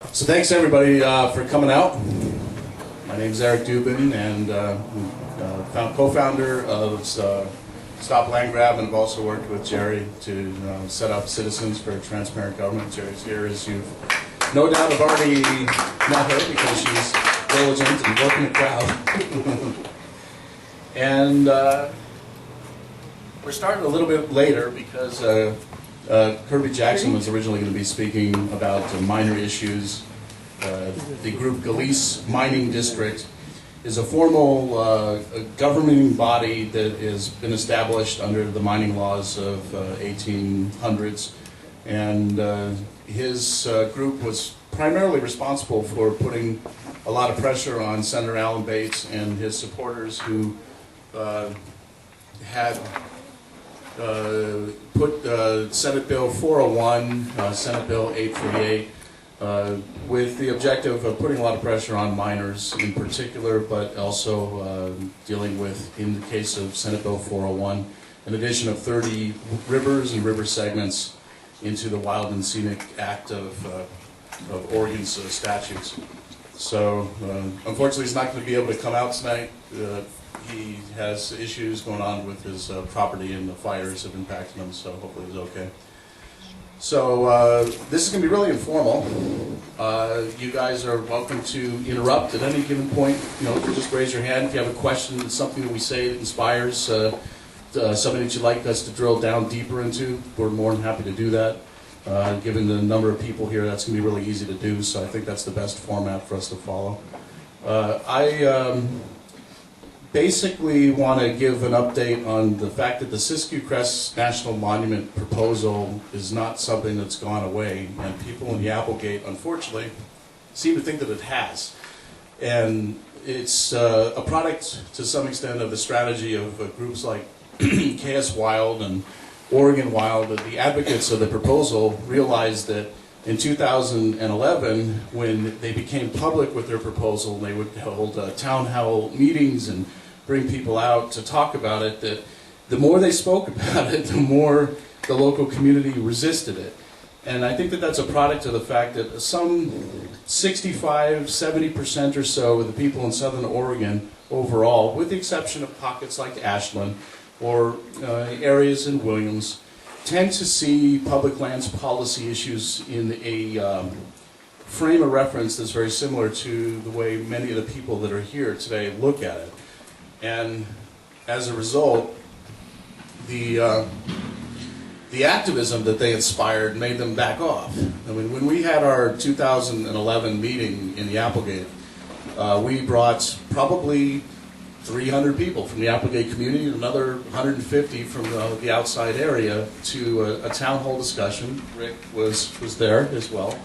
So thanks everybody for coming out. My name is Eric Dubin, and co-founder of Stop Land Grab, and I've also worked with Jerry to set up Citizens for Transparent Government. Jerry's here, as you've no doubt have already met her because she's diligent and working the crowd. And we're starting a little bit later because Kirby Jackson was originally going to be speaking about minor issues. The group Galice Mining District is a formal governing body that has been established under the mining laws of 1800s, and his group was primarily responsible for putting a lot of pressure on Senator Alan Bates and his supporters, who had put Senate Bill 401, Senate Bill 848, with the objective of putting a lot of pressure on miners in particular, but also dealing with, in the case of Senate Bill 401, an addition of 30 rivers and river segments into the Wild and Scenic Act of Oregon's statutes. So unfortunately he's not going to be able to come out tonight. He has issues going on with his property, and the fires have impacted him, so hopefully he's okay. So this is going to be really informal. You guys are welcome to interrupt at any given point. Just raise your hand if you have a question. It's something that we say that inspires something that you'd like us to drill down deeper into. We're more than happy to do that. Given the number of people here, that's going to be really easy to do, so I think that's the best format for us to follow. I basically want to give an update on the fact that the Siskiyou Crest National Monument proposal is not something that's gone away, and people in the Applegate, unfortunately, seem to think that it has. And it's a product, to some extent, of the strategy of groups like KS Wild and Oregon Wild. The advocates of the proposal realized that in 2011, when they became public with their proposal, they would hold town hall meetings and bring people out to talk about it, that the more they spoke about it, the more the local community resisted it. And I think that that's a product of the fact that some 65–70% or so of the people in Southern Oregon overall, with the exception of pockets like Ashland or areas in Williams, tend to see public lands policy issues in a frame of reference that's very similar to the way many of the people that are here today look at it. And as a result, the activism that they inspired made them back off. I mean, when we had our 2011 meeting in the Applegate, we brought probably 300 people from the Applegate community and another 150 from the outside area to a town hall discussion. Rick was there as well.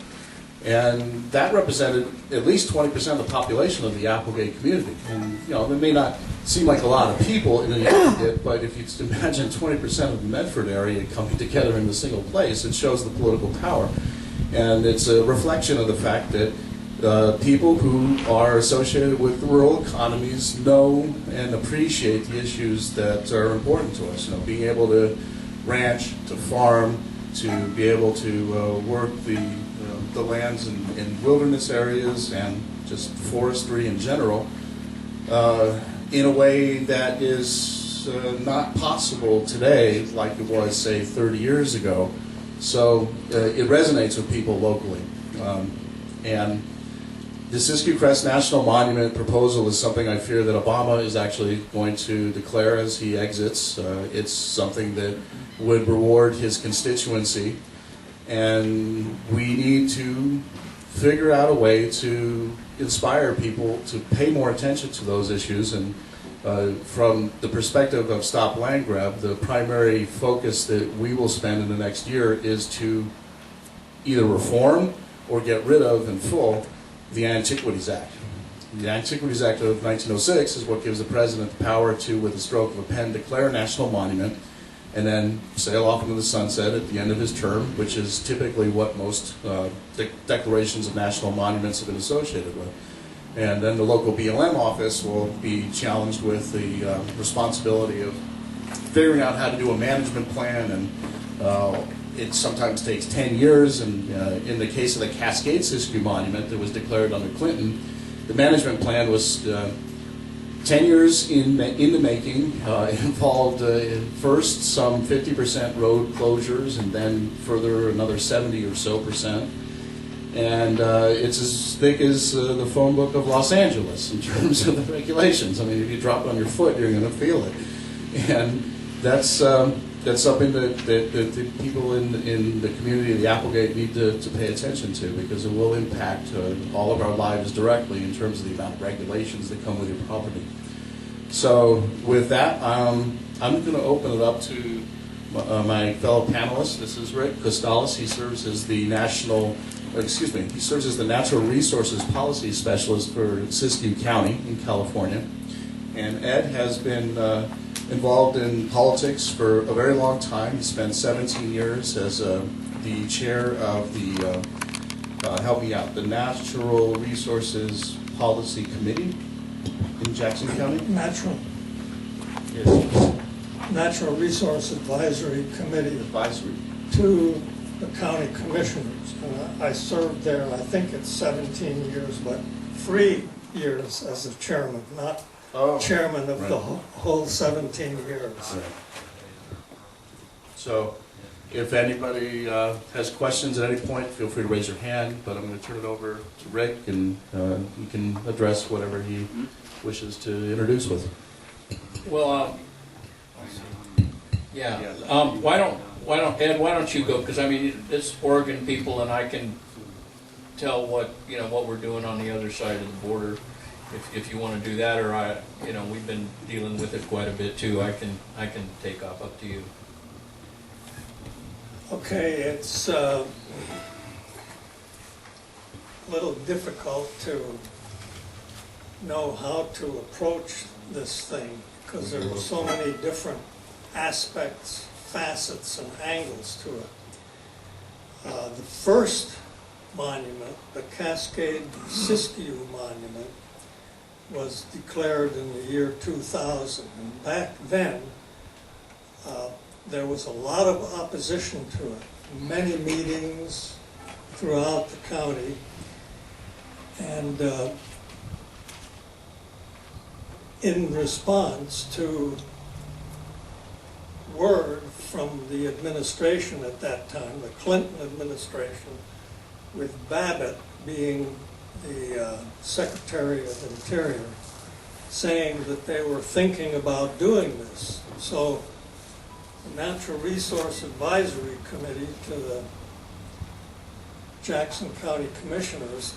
And that represented at least 20% of the population of the Applegate community. And, it may not seem like a lot of people in the Applegate, but if you just imagine 20% of the Medford area coming together in a single place, it shows the political power. And it's a reflection of the fact that people who are associated with rural economies know and appreciate the issues that are important to us. Being able to ranch, to farm, to be able to work the lands in wilderness areas and just forestry in general in a way that is not possible today like it was, say, 30 years ago. So it resonates with people locally. And the Siskiyou Crest National Monument proposal is something I fear that Obama is actually going to declare as he exits. It's something that would reward his constituency, and we need to figure out a way to inspire people to pay more attention to those issues. And from the perspective of Stop Land Grab, the primary focus that we will spend in the next year is to either reform or get rid of in full the Antiquities Act. The Antiquities Act of 1906 is what gives the president the power to, with the stroke of a pen, declare a national monument and then sail off into the sunset at the end of his term, which is typically what most declarations of national monuments have been associated with. And then the local BLM office will be challenged with the responsibility of figuring out how to do a management plan and it sometimes takes 10 years, and in the case of the Cascade Siskiyou Monument that was declared under Clinton, the management plan was 10 years in the making. It involved first some 50% road closures, and then further another 70 or so percent. And it's as thick as the phone book of Los Angeles in terms of the regulations. I mean, if you drop it on your foot, you're going to feel it. And that's something that the people in the community of the Applegate need to pay attention to, because it will impact all of our lives directly in terms of the amount of regulations that come with your property. So with that, I'm going to open it up to my fellow panelists. This is Rick Costalis. He serves as the he serves as the Natural Resources Policy Specialist for Siskiyou County in California. And Ed has been involved in politics for a very long time. He spent 17 years as the chair of the, help me out, the Natural Resources Policy Committee in Jackson County? Natural Resource Advisory Committee. Advisory. To the county commissioners. I served there, I think it's 17 years, but 3 years as a chairman, not chairman of the whole 17 years. Right. So, if anybody has questions at any point, feel free to raise your hand, but I'm going to turn it over to Rick, and he can address whatever he wishes to introduce with. Well, why don't you go? Because I mean, it's Oregon people, and I can tell what we're doing on the other side of the border. If you want to do that, or we've been dealing with it quite a bit too. I can take off. Up to you. Okay, it's a little difficult to know how to approach this thing, because there were so many different aspects, facets, and angles to it. The first monument, the Cascade Siskiyou Monument, was declared in the year 2000. And back then, there was a lot of opposition to it. Many meetings throughout the county. And in response to word from the administration at that time, the Clinton administration, with Babbitt being the Secretary of Interior, saying that they were thinking about doing this. So the Natural Resource Advisory Committee to the Jackson County Commissioners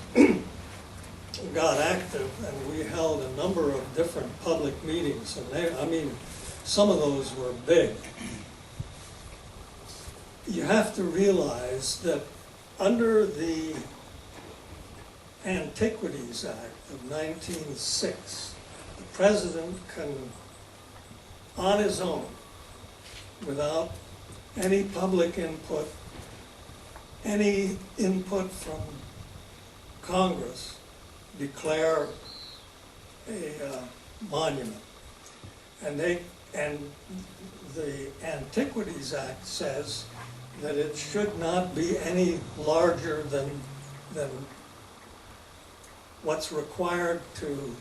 got active, and we held a number of different public meetings, and some of those were big. You have to realize that under the Antiquities Act of 1906, the president can, on his own, without any public input, any input from Congress, declare a monument. And the Antiquities Act says that it should not be any larger than what's required to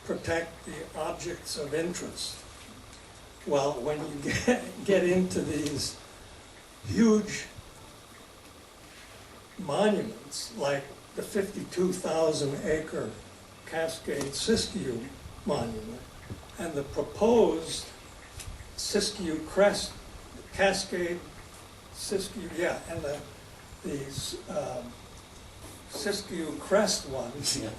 protect the objects of interest. Well, when you get into these huge monuments, like the 52,000-acre Cascade Siskiyou Monument, and the proposed Siskiyou Crest, Cascade Siskiyou, and the Siskiyou Crest one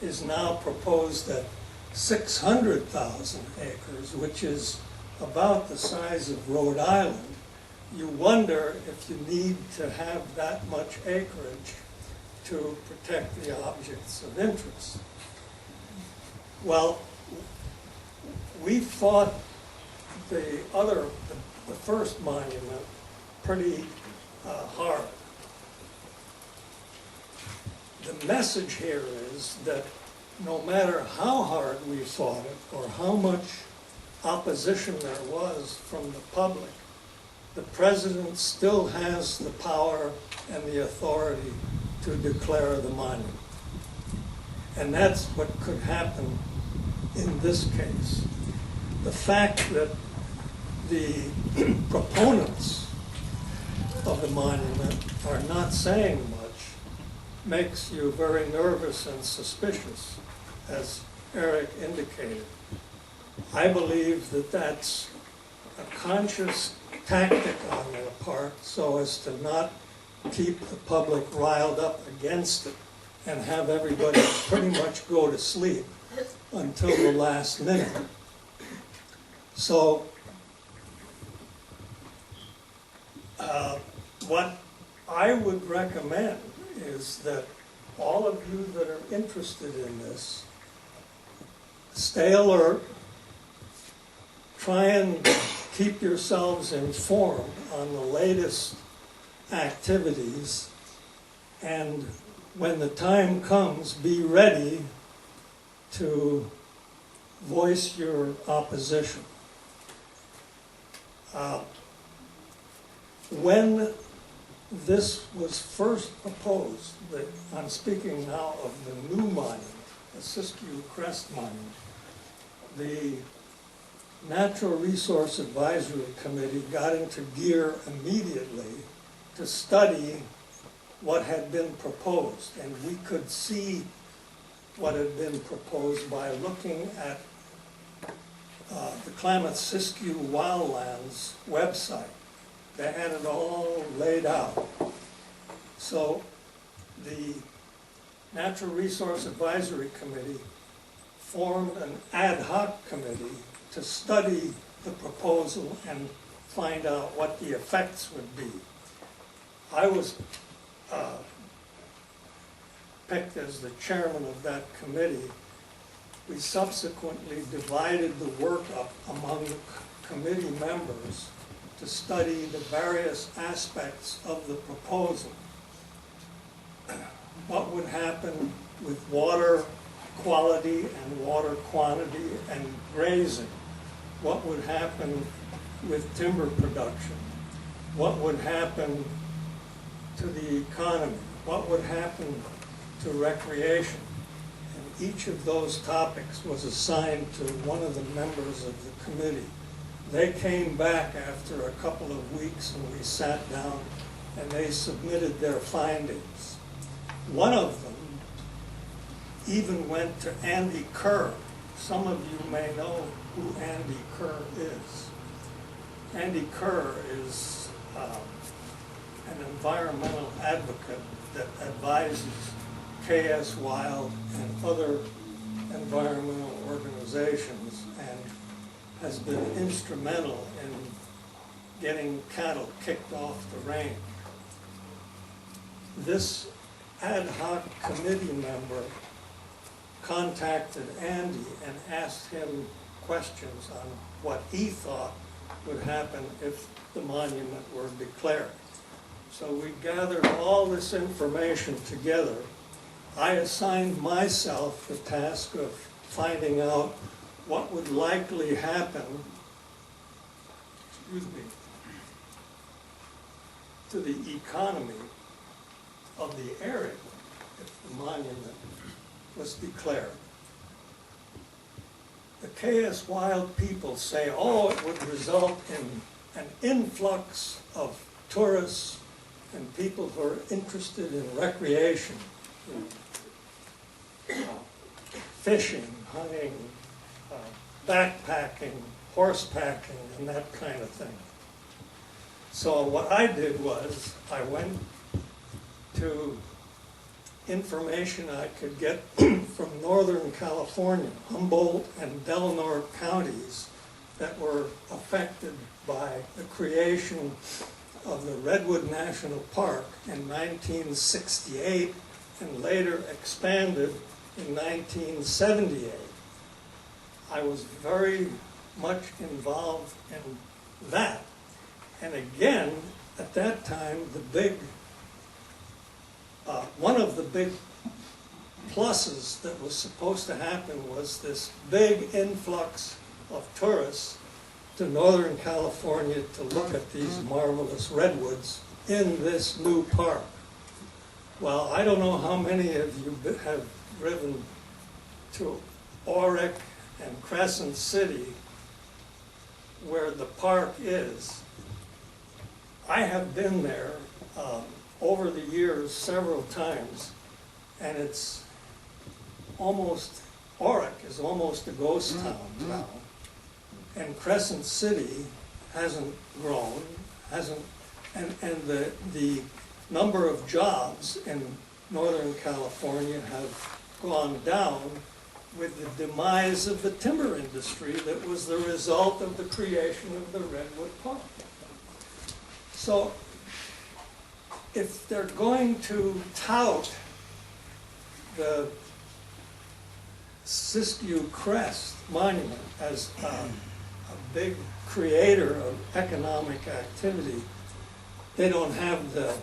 is now proposed at 600,000 acres, which is about the size of Rhode Island. You wonder if you need to have that much acreage to protect the objects of interest. Well, we fought the first monument pretty hard. The message here is that no matter how hard we fought it or how much opposition there was from the public, the president still has the power and the authority to declare the monument. And that's what could happen in this case. The fact that the proponents of the monument are not saying much makes you very nervous and suspicious, as Eric indicated. I believe that that's a conscious tactic on their part so as to not keep the public riled up against it and have everybody pretty much go to sleep until the last minute. So what I would recommend is that all of you that are interested in this, stay alert, try and keep yourselves informed on the latest activities, and when the time comes, be ready to voice your opposition. When this was first proposed, I'm speaking now of the new monument, the Siskiyou Crest Monument, the Natural Resource Advisory Committee got into gear immediately to study what had been proposed, and we could see what had been proposed by looking at the Klamath-Siskiyou Wildlands website. They had it all laid out. So the Natural Resource Advisory Committee formed an ad hoc committee to study the proposal and find out what the effects would be. I was picked as the chairman of that committee. We subsequently divided the work up among the committee members to study the various aspects of the proposal. What would happen with water quality and water quantity and grazing? What would happen with timber production? What would happen to the economy? What would happen to recreation? And each of those topics was assigned to one of the members of the committee. They came back after a couple of weeks and we sat down and they submitted their findings. One of them even went to Andy Kerr. Some of you may know who Andy Kerr is. Andy Kerr is an environmental advocate that advises KS Wild and other environmental organizations and has been instrumental in getting cattle kicked off the range. This ad hoc committee member contacted Andy and asked him questions on what he thought would happen if the monument were declared. So we gathered all this information together. I assigned myself the task of finding out what would likely happen, to the economy of the area if the monument was declared. The KS Wild people say, oh, it would result in an influx of tourists and people who are interested in recreation, fishing, hunting, backpacking, horsepacking, and that kind of thing. So what I did was I went to information I could get from Northern California, Humboldt and Delaware counties that were affected by the creation of the Redwood National Park in 1968 and later expanded in 1978. I was very much involved in that. And again, at that time, one of the big pluses that was supposed to happen was this big influx of tourists to Northern California to look at these marvelous redwoods in this new park. Well, I don't know how many of you have driven to Oric and Crescent City, where the park is. I have been there over the years several times, and it's almost, Oric is almost a ghost town now. And Crescent City hasn't grown, and the number of jobs in Northern California have gone down with the demise of the timber industry that was the result of the creation of the Redwood Park. So if they're going to tout the Siskiyou Crest Monument as a big creator of economic activity, they don't have the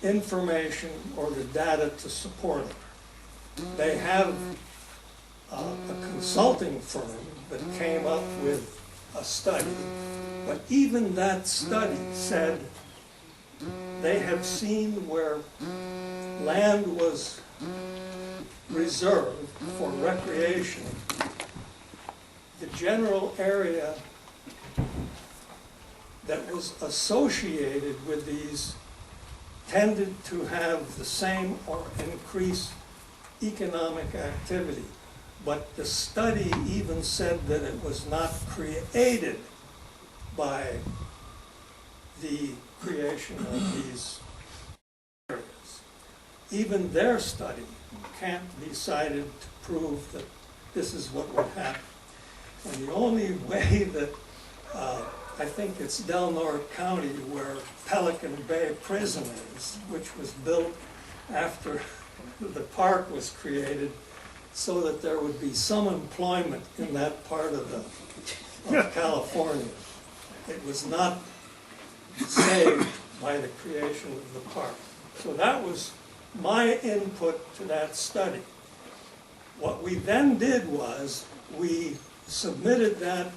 information or the data to support it. They have a consulting firm that came up with a study, but even that study said they have seen where land was reserved for recreation, the general area that was associated with these tended to have the same or increased economic activity. But the study even said that it was not created by the creation of these areas. Even their study can't be cited to prove that this is what would happen. And the only way that I think it's Del Norte County where Pelican Bay Prison is, which was built after the park was created so that there would be some employment in that part of California. It was not saved by the creation of the park. So that was my input to that study. What we then did was we submitted that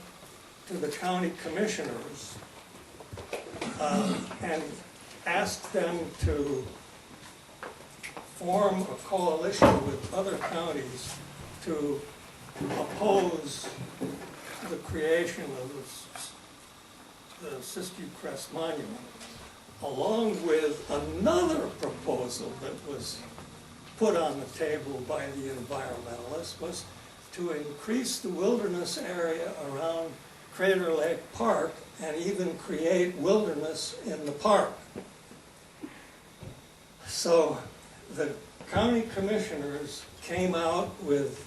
to the county commissioners and asked them to form a coalition with other counties to oppose the creation of the Siskiyou Crest Monument, along with another proposal that was put on the table by the environmentalists, was to increase the wilderness area around Crater Lake Park and even create wilderness in the park. So the county commissioners came out with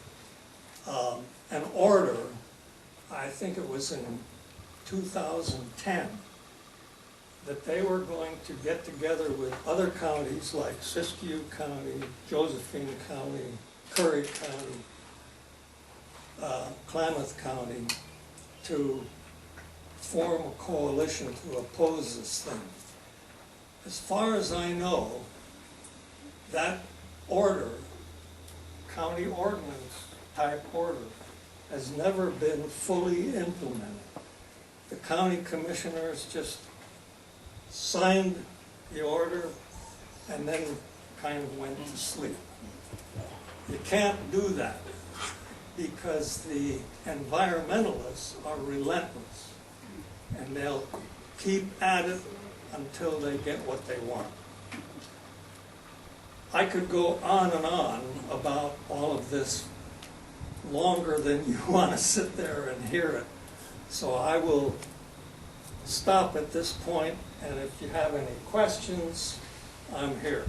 an order, I think it was in 2010, that they were going to get together with other counties like Siskiyou County, Josephine County, Curry County, Klamath County, to form a coalition to oppose this thing. As far as I know, that order, county ordinance type order, has never been fully implemented. The county commissioners just signed the order and then kind of went to sleep. You can't do that because the environmentalists are relentless and they'll keep at it until they get what they want. I could go on and on about all of this longer than you want to sit there and hear it. So I will stop at this point, and if you have any questions, I'm here.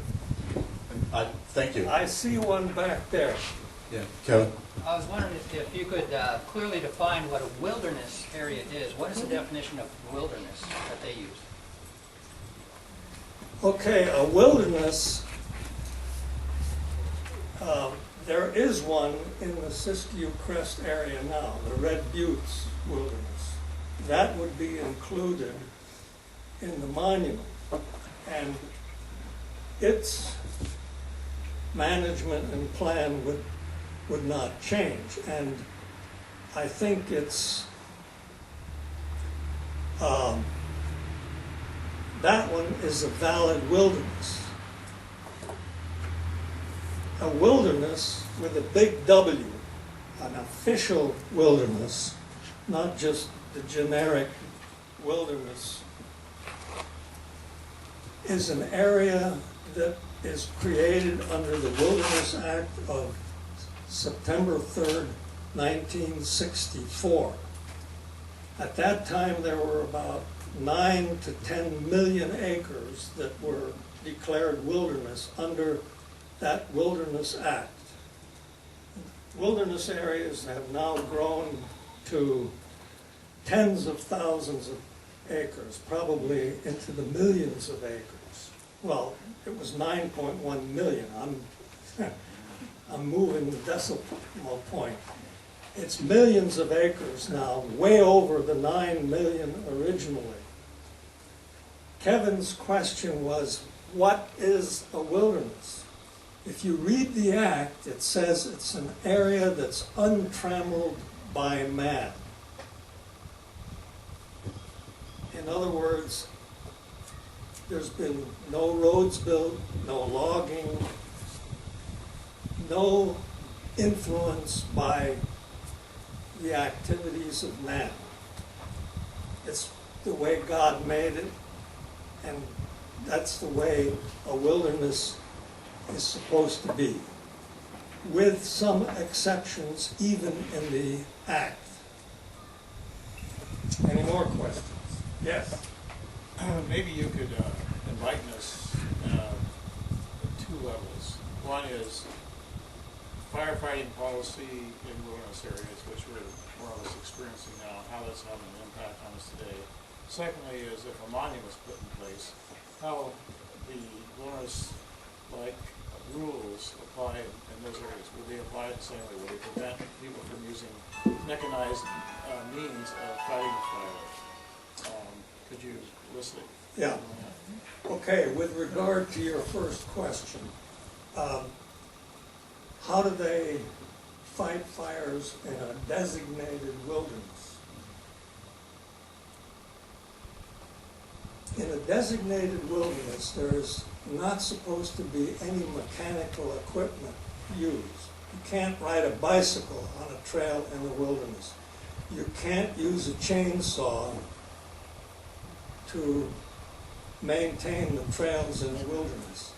Thank you. I see one back there. Yeah, Kevin? I was wondering if you could clearly define what a wilderness area is. What is the definition of wilderness that they use? Okay, a wilderness, there is one in the Siskiyou Crest area now, the Red Buttes Wilderness. That would be included in the monument, and its management and plan would not change. And I think it's, that one is a valid wilderness. A wilderness with a big W, an official wilderness, not just the generic wilderness, is an area that is created under the Wilderness Act of September 3rd, 1964. At that time, there were about 9 to 10 million acres that were declared wilderness under that Wilderness Act. Wilderness areas have now grown to tens of thousands of acres, probably into the millions of acres. Well, it was 9.1 million. I'm moving the decimal point. It's millions of acres now, way over the 9 million originally. Kevin's question was, what is a wilderness? If you read the act, it says it's an area that's untrammeled by man. In other words, there's been no roads built, no logging, no influence by the activities of man. It's the way God made it, and that's the way a wilderness is supposed to be, with some exceptions even in the act. Any more questions? Yes. Maybe you could enlighten us at two levels. One is firefighting policy in wilderness areas, which we're more or less experiencing now, how that's having an impact on us today. Secondly is if a monument's put in place, how the wilderness-like rules apply in those areas. Will they apply the same way? Will they prevent people from using mechanized means of fighting the fire? Could you list it? Yeah. Okay, with regard to your first question, how do they fight fires in a designated wilderness? In a designated wilderness, there's not supposed to be any mechanical equipment used. You can't ride a bicycle on a trail in the wilderness. You can't use a chainsaw to maintain the trails in the wilderness.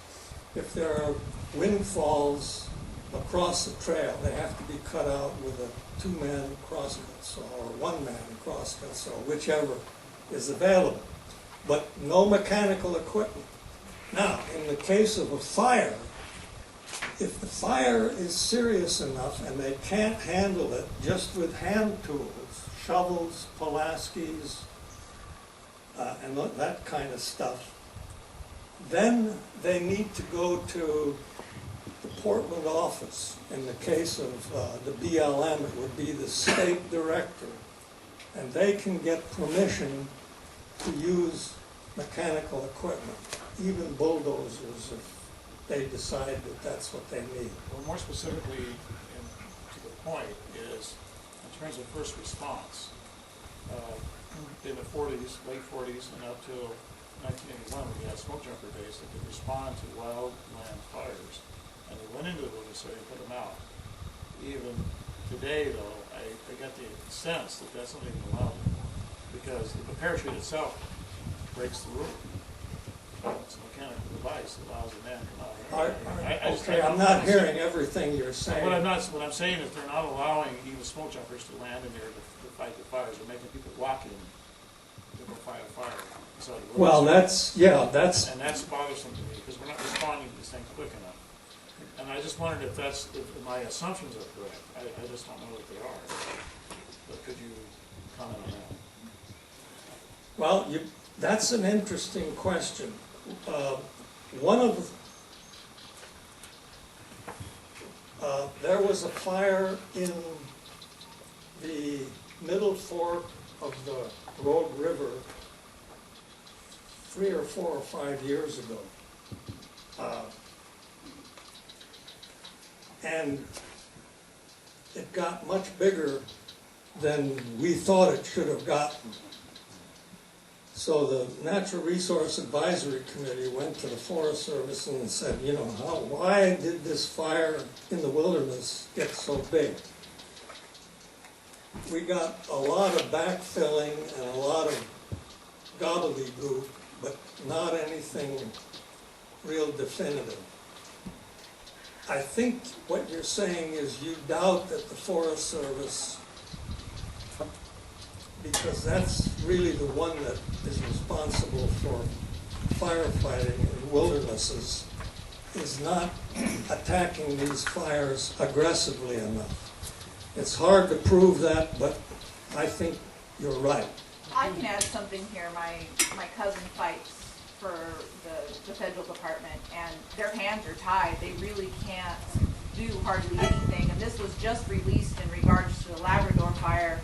If there are windfalls across the trail, they have to be cut out with a two-man crosscut saw or one-man crosscut saw, whichever is available. But no mechanical equipment. Now, in the case of a fire, if the fire is serious enough and they can't handle it just with hand tools, shovels, Pulaskis, and that kind of stuff, then they need to go to the Portland office. In the case of the BLM, it would be the state director, and they can get permission to use mechanical equipment, even bulldozers, if they decide that that's what they need. Well, more specifically, to the point, is in terms of first response. In the 40s, late 40s, and up till 1981, we had smoke jumper days that could respond to wildland fires, and they went into the wilderness area and put them out. Even today, though, I get the sense that that's not even allowed anymore, because the parachute itself breaks the rule. It's a mechanical device that allows a man to come out. Okay, I'm not hearing everything you're saying. What I'm saying is they're not allowing even smoke jumpers to land in there to fight the fires. They're making people walk in to go fight a fire. So Well, that's and that's bothersome to me because we're not responding to these things quick enough. And I just wondered if my assumptions are correct. I just don't know that they are. But could you comment on that? Well, that's an interesting question. One of there was a fire in the middle fork of the Rogue River 3 or 4 or 5 years ago. And it got much bigger than we thought it should have gotten. So the Natural Resource Advisory Committee went to the Forest Service and said, you know, why did this fire in the wilderness get so big? We got a lot of backfilling and a lot of gobbledygook, but not anything real definitive. I think what you're saying is you doubt that the Forest Service, because that's really the one that is responsible for firefighting in wildernesses, is not attacking these fires aggressively enough. It's hard to prove that, but I think you're right. I can add something here. My cousin fights for the federal department, and their hands are tied. They really can't do hardly anything. And this was just released in regards to the Labrador fire.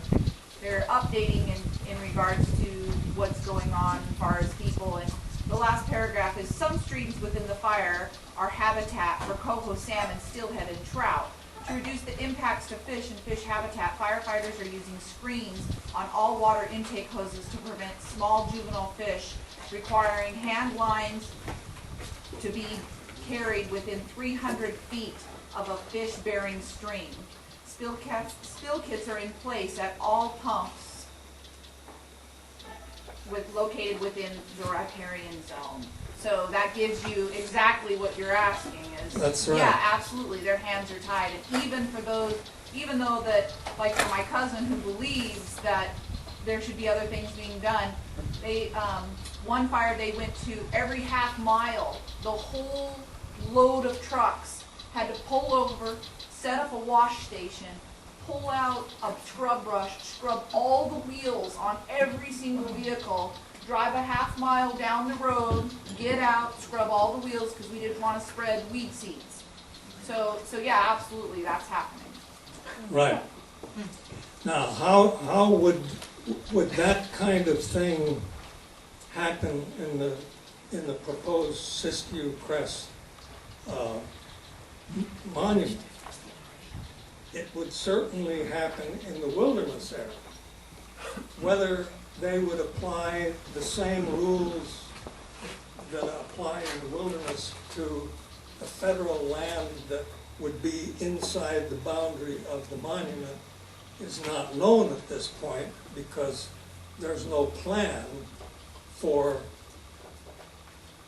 They're updating in regards to what's going on as far as people. And the last paragraph is, some streams within the fire are habitat for coho, salmon, steelhead, and trout. To reduce the impacts to fish and fish habitat, firefighters are using screens on all water intake hoses to prevent small juvenile fish, requiring hand lines to be carried within 300 feet of a fish-bearing stream. Spill kits are in place at all pumps located within the riparian zone. So that gives you exactly what you're asking is. That's right. Yeah, absolutely, their hands are tied. And even though that, like for my cousin who believes that there should be other things being done, they, one fire they went to every half mile, the whole load of trucks had to pull over, set up a wash station, pull out a scrub brush, scrub all the wheels on every single vehicle, drive a half mile down the road, get out, scrub all the wheels because we didn't want to spread weed seeds. So yeah, absolutely, that's happening. Right. Now, how would that kind of thing happen in the proposed Siskiyou Crest monument? It would certainly happen in the wilderness area. Whether they would apply the same rules that apply in the wilderness to the federal land that would be inside the boundary of the monument is not known at this point, because there's no plan for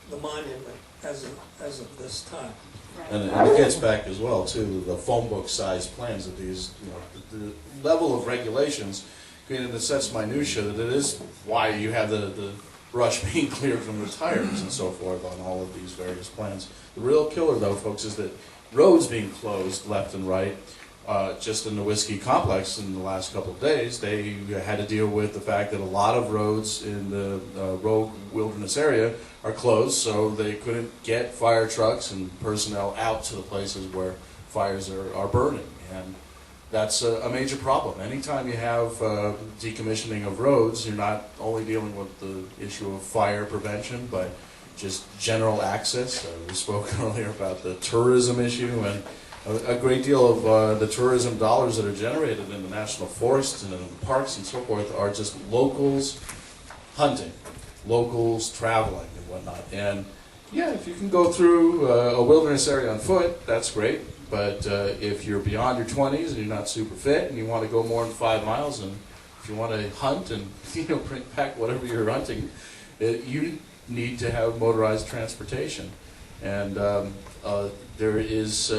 the monument as of this time. And it gets back as well to the phone book size plans of these, you know, the level of regulations, in the sense minutia, that it is why you have the brush being cleared from the tires and so forth on all of these various plans. The real killer, though, folks, is that roads being closed left and right. Just in the Whiskey Complex in the last couple of days, they had to deal with the fact that a lot of roads in the rogue wilderness area are closed, so they couldn't get fire trucks and personnel out to the places where fires are burning. And that's a major problem. Anytime you have decommissioning of roads, you're not only dealing with the issue of fire prevention, but just general access. We spoke earlier about the tourism issue, and a great deal of the tourism dollars that are generated in the national forests and in the parks and so forth are just locals hunting, locals traveling and whatnot. And yeah, if you can go through a wilderness area on foot, that's great. But if you're beyond your 20s and you're not super fit and you want to go more than 5 miles, and if you want to hunt and bring back whatever you're hunting, you need to have motorized transportation. And there is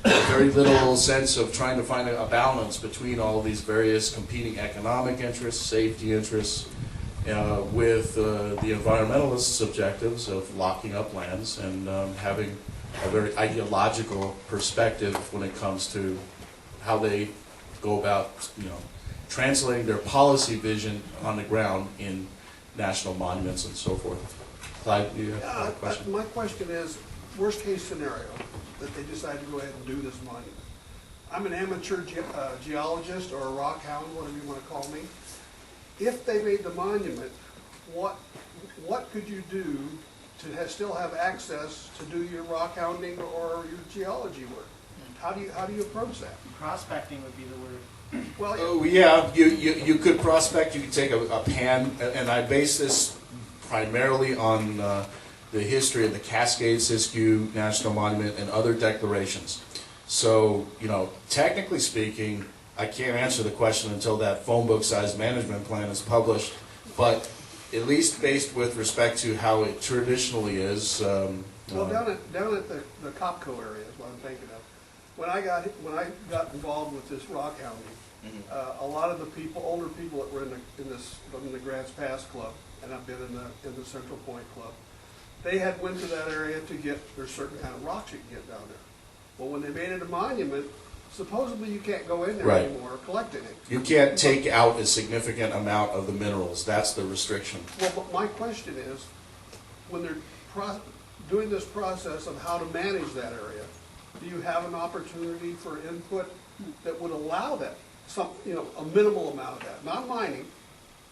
very little sense of trying to find a balance between all of these various competing economic interests, safety interests, with the environmentalists' objectives of locking up lands and having a very ideological perspective when it comes to how they go about, translating their policy vision on the ground in national monuments and so forth. Clyde, do you have a question? My question is, worst case scenario, that they decide to go ahead and do this monument. I'm an amateur geologist or a rock hound, whatever you want to call me. If they made the monument, what could you do to still have access to do your rock hounding or your geology work? How do you approach that? Prospecting would be the word. Well, Oh, yeah, you could prospect, you could take a pan, and I base this primarily on the history of the Cascade-Siskiyou National Monument and other declarations. So, technically speaking, I can't answer the question until that phone book-sized management plan is published, but at least based with respect to how it traditionally is. well, down at the Copco area is what I'm thinking of. When I got involved with this rock hounding, a lot of the older people that were in the Grants Pass Club, and I've been in the Central Point Club, they had went to that area to get, there's certain kind of rocks you can get down there. Well, when they made it a monument, supposedly you can't go in there Right. anymore collecting it. You can't take out a significant amount of the minerals. That's the restriction. Well, but my question is, when they're doing this process of how to manage that area, do you have an opportunity for input that would allow that, a minimal amount of that, not mining,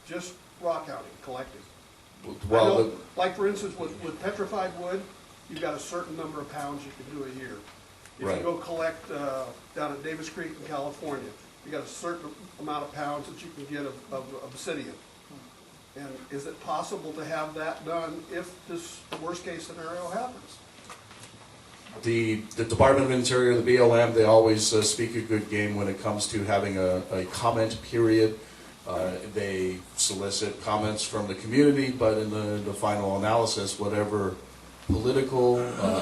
just rock hounding, collecting? I Well, know, like for instance, with petrified wood, you've got a certain number of pounds you can do a year. If Right. you go collect down at Davis Creek in California, you got a certain amount of pounds that you can get of obsidian. And is it possible to have that done if this worst case scenario happens? the Department of Interior, the BLM, they always speak a good game when it comes to having a comment period. They solicit comments from the community, but in the final analysis, whatever political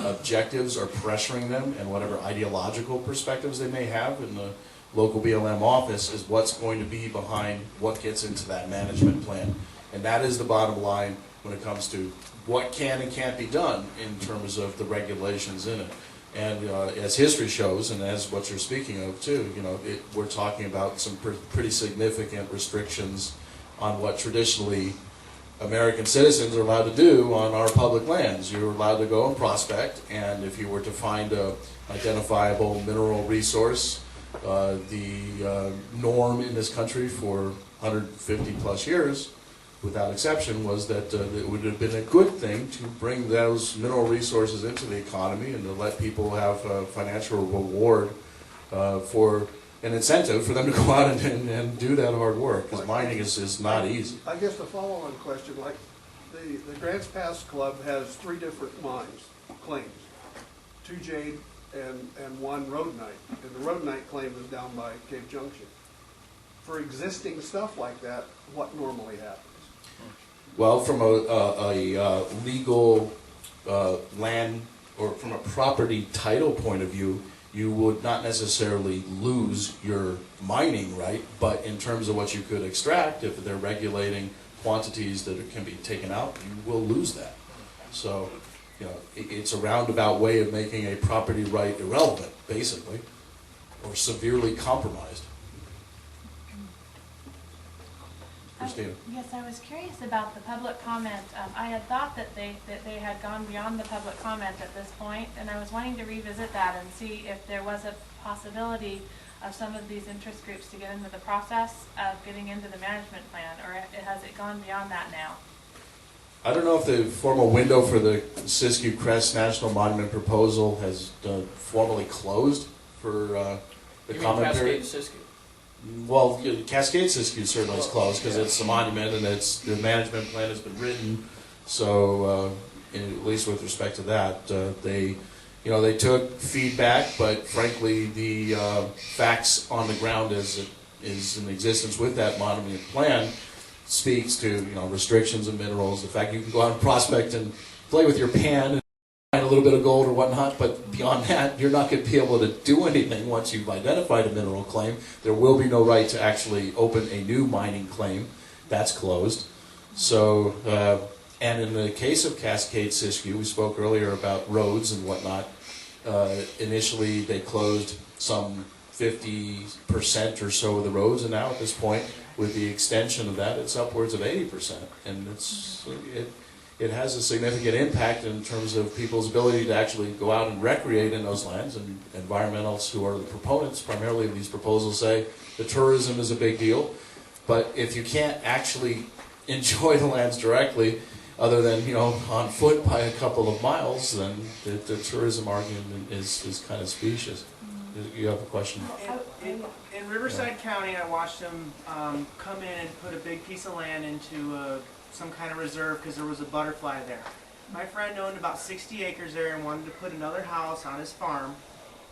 objectives are pressuring them and whatever ideological perspectives they may have in the local BLM office is what's going to be behind what gets into that management plan. And that is the bottom line when it comes to what can and can't be done in terms of the regulations in it. And as history shows, and as what you're speaking of too, we're talking about some pretty significant restrictions on what traditionally American citizens are allowed to do on our public lands. You're allowed to go and prospect, and if you were to find a identifiable mineral resource, the norm in this country for 150 plus years, without exception, was that it would have been a good thing to bring those mineral resources into the economy and to let people have a financial reward for an incentive for them to go out and do that hard work, because mining is not easy. I guess the follow-on question, like the Grants Pass Club has 3 different mines, claims, 2 jade and 1 rhodonite, and the rhodonite claim is down by Cave Junction. For existing stuff like that, what normally happens? Well, from a legal land or from a property title point of view, you would not necessarily lose your mining right, but in terms of what you could extract, if they're regulating quantities that can be taken out, you will lose that. So, it's a roundabout way of making a property right irrelevant, basically, or severely compromised. Christina? Yes, I was curious about the public comment. I had thought that they had gone beyond the public comment at this point, and I was wanting to revisit that and see if there was a possibility of some of these interest groups to get into the process of getting into the management plan, or has it gone beyond that now? I don't know if the formal window for the Siskiyou Crest National Monument proposal has formally closed for the You mean comment Cascade period. Siskiyou? Well, Cascade Siskiyou certainly is closed because it's a monument and the management plan has been written. So, at least with respect to that, they took feedback, but frankly, the facts on the ground is in existence with that monument plan speaks to restrictions of minerals, the fact you can go out and prospect and play with your pan and find a little bit of gold or whatnot, but beyond that, you're not going to be able to do anything once you've identified a mineral claim. There will be no right to actually open a new mining claim. That's closed. So, and in the case of Cascade Siskiyou, we spoke earlier about roads and whatnot. Initially, they closed some 50% or so of the roads, and now at this point, with the extension of that, it's upwards of 80%. And it has a significant impact in terms of people's ability to actually go out and recreate in those lands. And environmentalists who are the proponents primarily of these proposals say the tourism is a big deal. But if you can't actually enjoy the lands directly, other than on foot by a couple of miles, then the tourism argument is kind of specious. You have a question? In Riverside County, I watched them come in and put a big piece of land into some kind of reserve because there was a butterfly there. My friend owned about 60 acres there and wanted to put another house on his farm,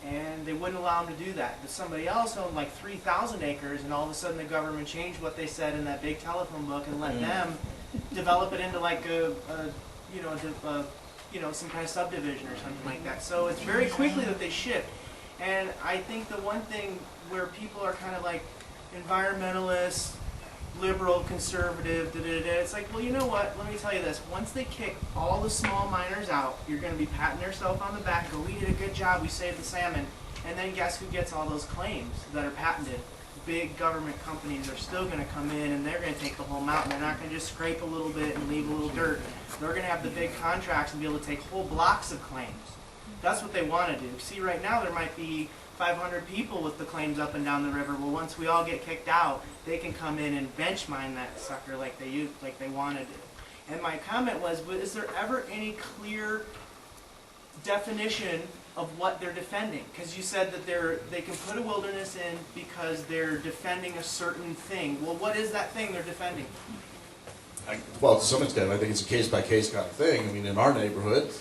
and they wouldn't allow him to do that. But somebody else owned like 3,000 acres, and all of a sudden the government changed what they said in that big telephone book and let them develop it into like some kind of subdivision or something like that. So it's very quickly that they shift. And I think the one thing where people are kind of like environmentalists, liberal, conservative, it's like, well, you know what? Let me tell you this. Once they kick all the small miners out, you're going to be patting yourself on the back, go, we did a good job, we saved the salmon. And then guess who gets all those claims that are patented? Big government companies are still going to come in and they're going to take the whole mountain. They're not going to just scrape a little bit and leave a little dirt. They're going to have the big contracts and be able to take whole blocks of claims. That's what they want to do. See, right now there might be 500 people with the claims up and down the river. Well, once we all get kicked out, they can come in and bench mine that sucker like they want to do. And my comment was, is there ever any clear definition of what they're defending? Because you said that they can put a wilderness in because they're defending a certain thing. Well, what is that thing they're defending? Well, to some extent, I think it's a case-by-case kind of thing. I mean, in our neighborhood,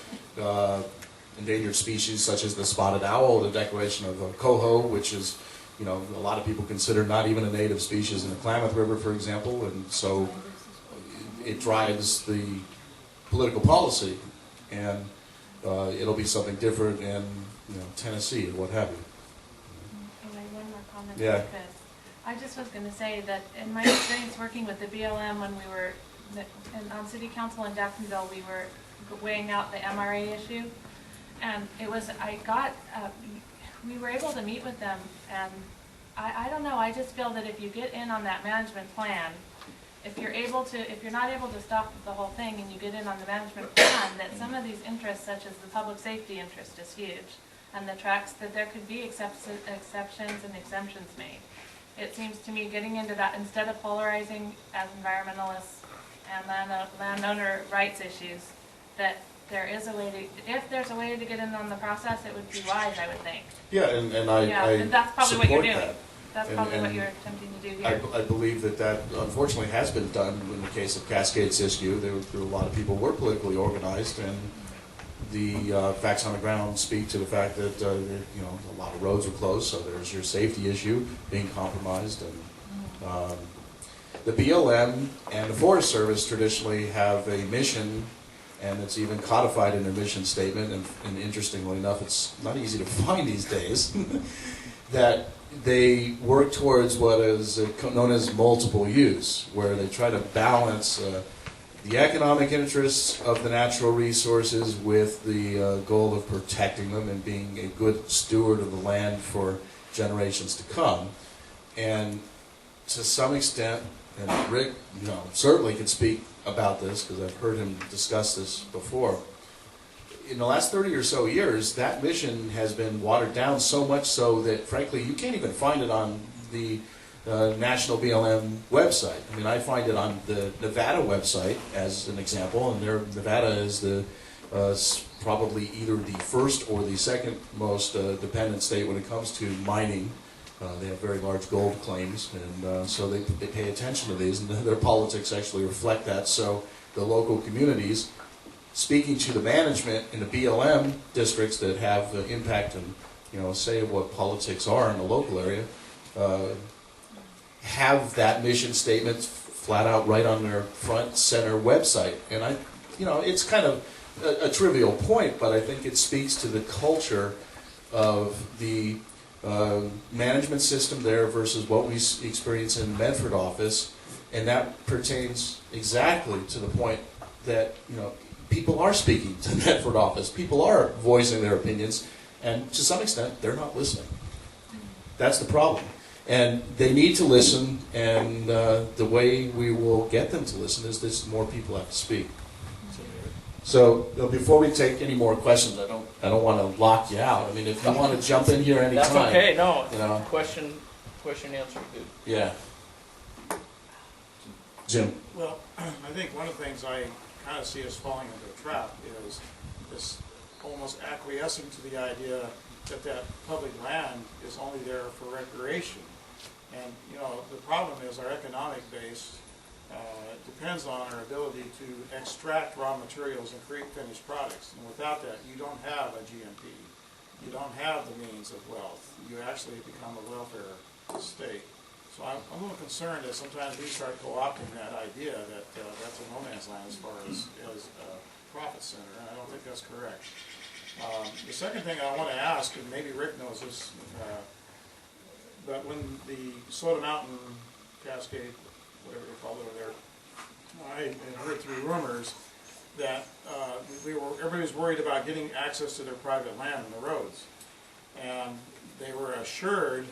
endangered species such as the spotted owl, the declaration of coho, which is, a lot of people consider not even a native species in the Klamath River, for example, and so it drives the political policy, and it'll be something different in Tennessee or what have you. Can I have one more comment? Yeah. Because I just was going to say that in my experience working with the BLM when we were on city council in Jacksonville, we were weighing out the MRA issue, and we were able to meet with them, and I don't know, I just feel that if you get in on that management plan, if you're not able to stop the whole thing and you get in on the management plan, that some of these interests, such as the public safety interest, is huge, and the tracks, that there could be exceptions and exemptions made. It seems to me getting into that, instead of polarizing as environmentalists and landowner rights issues, that there is a way to, if there's a way to get in on the process, it would be wise, I would think. Yeah, and I And that's probably what you're support doing. that. That's probably what you're attempting to do here. I believe that unfortunately has been done in the case of Cascade Siskiyou. There were a lot of people were politically organized, and the facts on the ground speak to the fact that a lot of roads were closed, so there's your safety issue being compromised. And the BLM and the Forest Service traditionally have a mission, and it's even codified in their mission statement, and interestingly enough, it's not easy to find these days, that they work towards what is known as multiple use, where they try to balance the economic interests of the natural resources with the goal of protecting them and being a good steward of the land for generations to come. And to some extent, and Rick certainly can speak about this because I've heard him discuss this before, in the last 30 or so years, that mission has been watered down so much so that, frankly, you can't even find it on the National BLM website. I mean, I find it on the Nevada website as an example, and Nevada is probably either the first or the second most dependent state when it comes to mining. They have very large gold claims, and so they pay attention to these, and their politics actually reflect that. So the local communities, speaking to the management in the BLM districts that have impact and say of what politics are in the local area, have that mission statement flat out right on their front center website. And it's kind of a trivial point, but I think it speaks to the culture of the management system there versus what we experience in Medford office, and that pertains exactly to the point that people are speaking to Medford office. People are voicing their opinions, and to some extent, they're not listening. That's the problem. And they need to listen, and the way we will get them to listen is this: more people have to speak. So before we take any more questions, I don't want to lock you out. I mean, if you want to jump in here anytime. That's okay, no. Question answer, good. Yeah. Jim. Well, I think one of the things I kind of see us falling into a trap is this almost acquiescing to the idea that public land is only there for recreation. And, you know, the problem is our economic base depends on our ability to extract raw materials and create finished products. And without that, you don't have a GMP. You don't have the means of wealth. You actually become a welfare state. So I'm a little concerned that sometimes we start co-opting that idea that that's a no man's land as far as a profit center, and I don't think that's correct. The second thing I want to ask, and maybe Rick knows this, but when the Soda Mountain Cascade, whatever they call it over there, I had heard through rumors that everybody was worried about getting access to their private land and the roads. And they were assured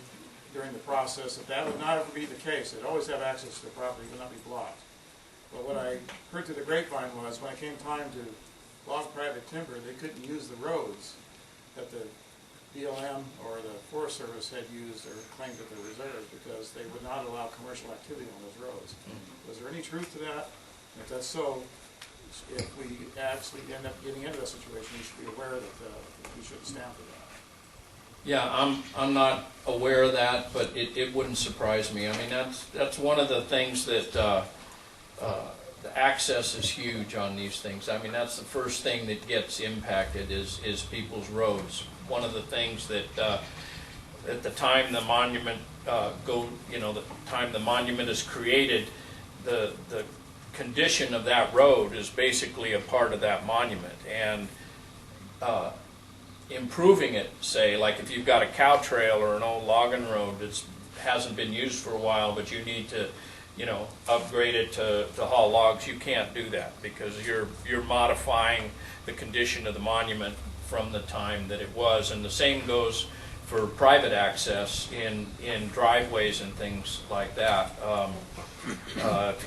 during the process that that would not ever be the case. They'd always have access to their property, would not be blocked. But what I heard through the grapevine was when it came time to log private timber, they couldn't use the roads that the BLM or the Forest Service had used or claimed at the reserves because they would not allow commercial activity on those roads. Was there any truth to that? And if that's so, if we actually end up getting into that situation, we should be aware that we shouldn't stand for that. Yeah, I'm not aware of that, but it wouldn't surprise me. I mean, that's one of the things that the access is huge on these things. I mean, that's the first thing that gets impacted is people's roads. One of the things that at the time the monument the time the monument is created, the condition of that road is basically a part of that monument, and improving it, say, like if you've got a cow trail or an old logging road that hasn't been used for a while, but you need to, upgrade it to haul logs, you can't do that because you're modifying the condition of the monument from the time that it was. And the same goes for private access in driveways and things like that.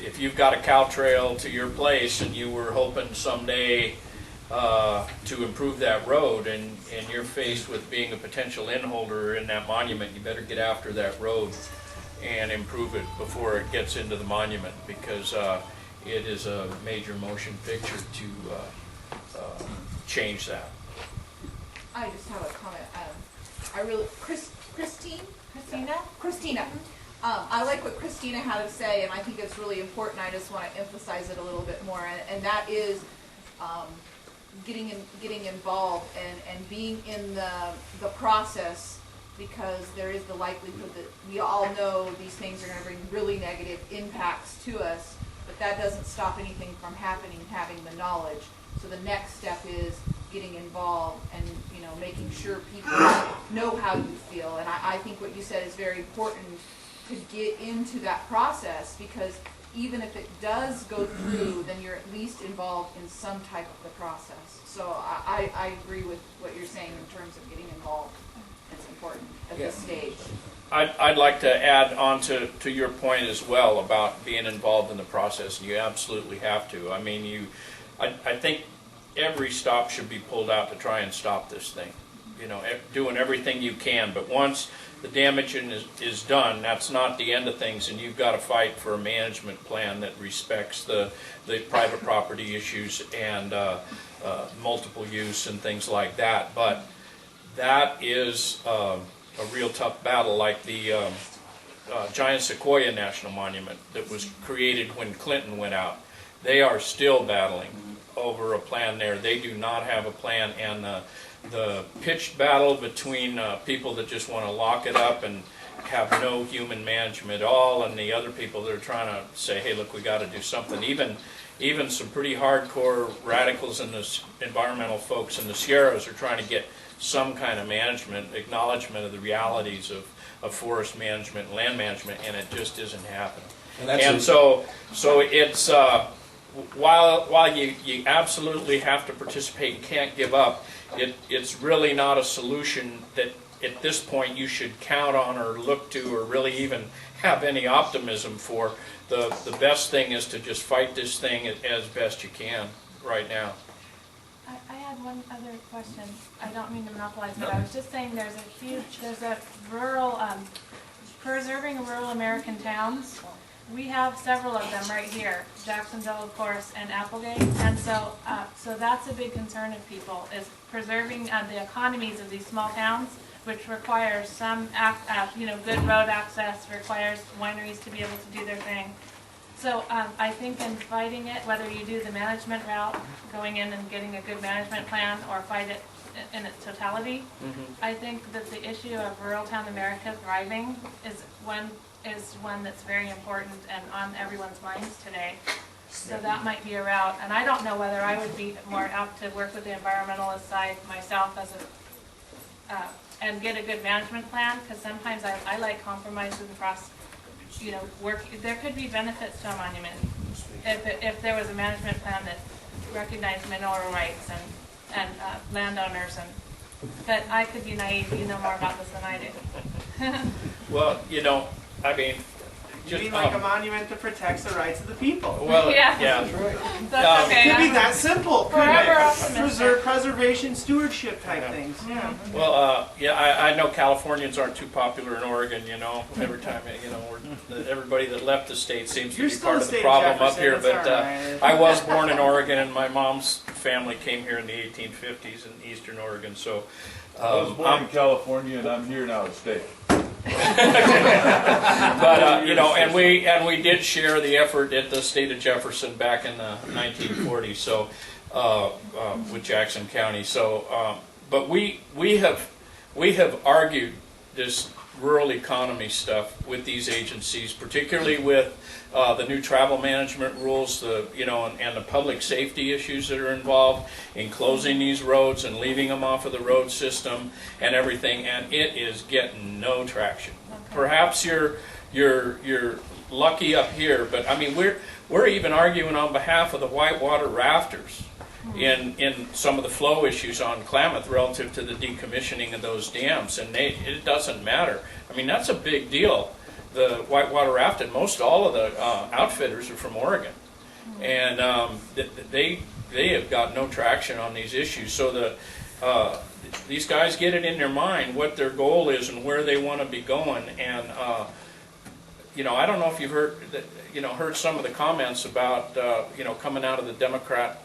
If you've got a cow trail to your place and you were hoping someday to improve that road, and you're faced with being a potential inholder in that monument, you better get after that road and improve it before it gets into the monument, because it is a major motion picture to change that. I just have a comment. Christina. I like what Christina had to say, and I think it's really important. I just want to emphasize it a little bit more, and that is getting involved and being in the process, because there is the likelihood that we all know these things are going to bring really negative impacts to us, but that doesn't stop anything from happening, having the knowledge. So the next step is getting involved and making sure people know how you feel. And I think what you said is very important, to get into that process, because even if it does go through, then you're at least involved in some type of the process. So I agree with what you're saying in terms of getting involved. It's important at this stage. I'd like to add on to your point as well about being involved in the process. You absolutely have to. I mean, I think every stop should be pulled out to try and stop this thing. Doing everything you can. But once the damage is done, that's not the end of things, and you've got to fight for a management plan that respects the private property issues and multiple use and things like that. But that is a real tough battle, like the Giant Sequoia National Monument that was created when Clinton went out. They are still battling over a plan there. They do not have a plan, and the pitched battle between people that just want to lock it up and have no human management at all, and the other people that are trying to say, hey, look, we got to do something. Even some pretty hardcore radicals and the environmental folks in the Sierras are trying to get some kind of management, acknowledgement of the realities of forest management and land management, and it just isn't happening. And so it's while you absolutely have to participate and can't give up, it's really not a solution that at this point you should count on or look to or really even have any optimism for. The best thing is to just fight this thing as best you can right now. I had one other question. I don't mean to monopolize, but I was just saying there's a rural, preserving rural American towns. We have several of them right here, Jacksonville, of course, and Applegate. And so, so that's a big concern of people, is preserving the economies of these small towns, which requires some, good road access, requires wineries to be able to do their thing. So I think in fighting it, whether you do the management route, going in and getting a good management plan, or fight it in its totality, I think that the issue of rural town America thriving is one that's very important and on everyone's minds today. So that might be a route, and I don't know whether I would be more apt to work with the environmentalist side myself as a, and get a good management plan, because sometimes I like compromises across, work. There could be benefits to a monument if there was a management plan that recognized mineral rights and landowners, but I could be naive. You know more about this than I do. Well, I mean, You just mean like a monument that protects the rights of the people? well, Yeah. yeah. That's okay. It could be I'm that simple. forever Preserve, optimistic. preservation, stewardship type Yeah. things. Yeah. Well, I know Californians aren't too popular in Oregon. Every time everybody that left the state seems to You're be still part the of the state of problem up Jefferson, here. it's But all right. I was born in Oregon, and my mom's family came here in the 1850s in Eastern Oregon. So I was born in California, and I'm here now to stay. But and we did share the effort at the state of Jefferson back in the 1940s. So with Jackson County. So but we have argued this rural economy stuff with these agencies, particularly with the new travel management rules, and the public safety issues that are involved in closing these roads and leaving them off of the road system and everything, and it is getting no traction. Okay. Perhaps you're lucky up here, but I mean we're even arguing on behalf of the whitewater rafters in some of the flow issues on Klamath relative to the decommissioning of those dams, and it doesn't matter. I mean, that's a big deal. The whitewater rafting, most all of the outfitters are from Oregon, and they have got no traction on these issues. So these guys get it in their mind what their goal is and where they want to be going, and I don't know if you've heard some of the comments about coming out of the Democrat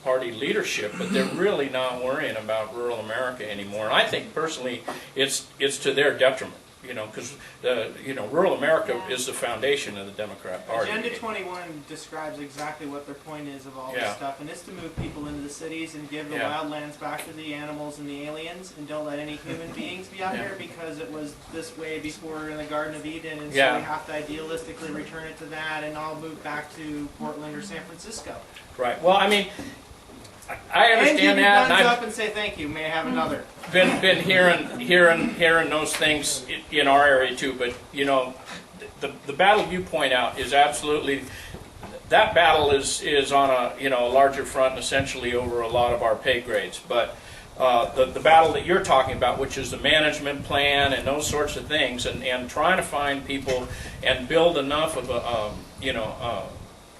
Party leadership, but they're really not worrying about rural America anymore. And I think personally, it's to their detriment. Because rural America is the foundation of the Democrat Party. Agenda 21 describes exactly what their point is of all this Yeah. stuff, and it's to move people into the cities and give the Yeah. wildlands back to the animals and the aliens, and don't let any human beings be out Yeah. here because it was this way before in the Garden of Eden, and Yeah. so we have to idealistically return it to that, and all move back to Portland or San Francisco. Right. Well, I mean, I And keep understand your that, and guns I've up and say thank you. May I have another? been hearing those things in our area too. But the battle you point out is absolutely, that battle is on a larger front, and essentially over a lot of our pay grades. But the battle that you're talking about, which is the management plan and those sorts of things, and trying to find people and build enough of a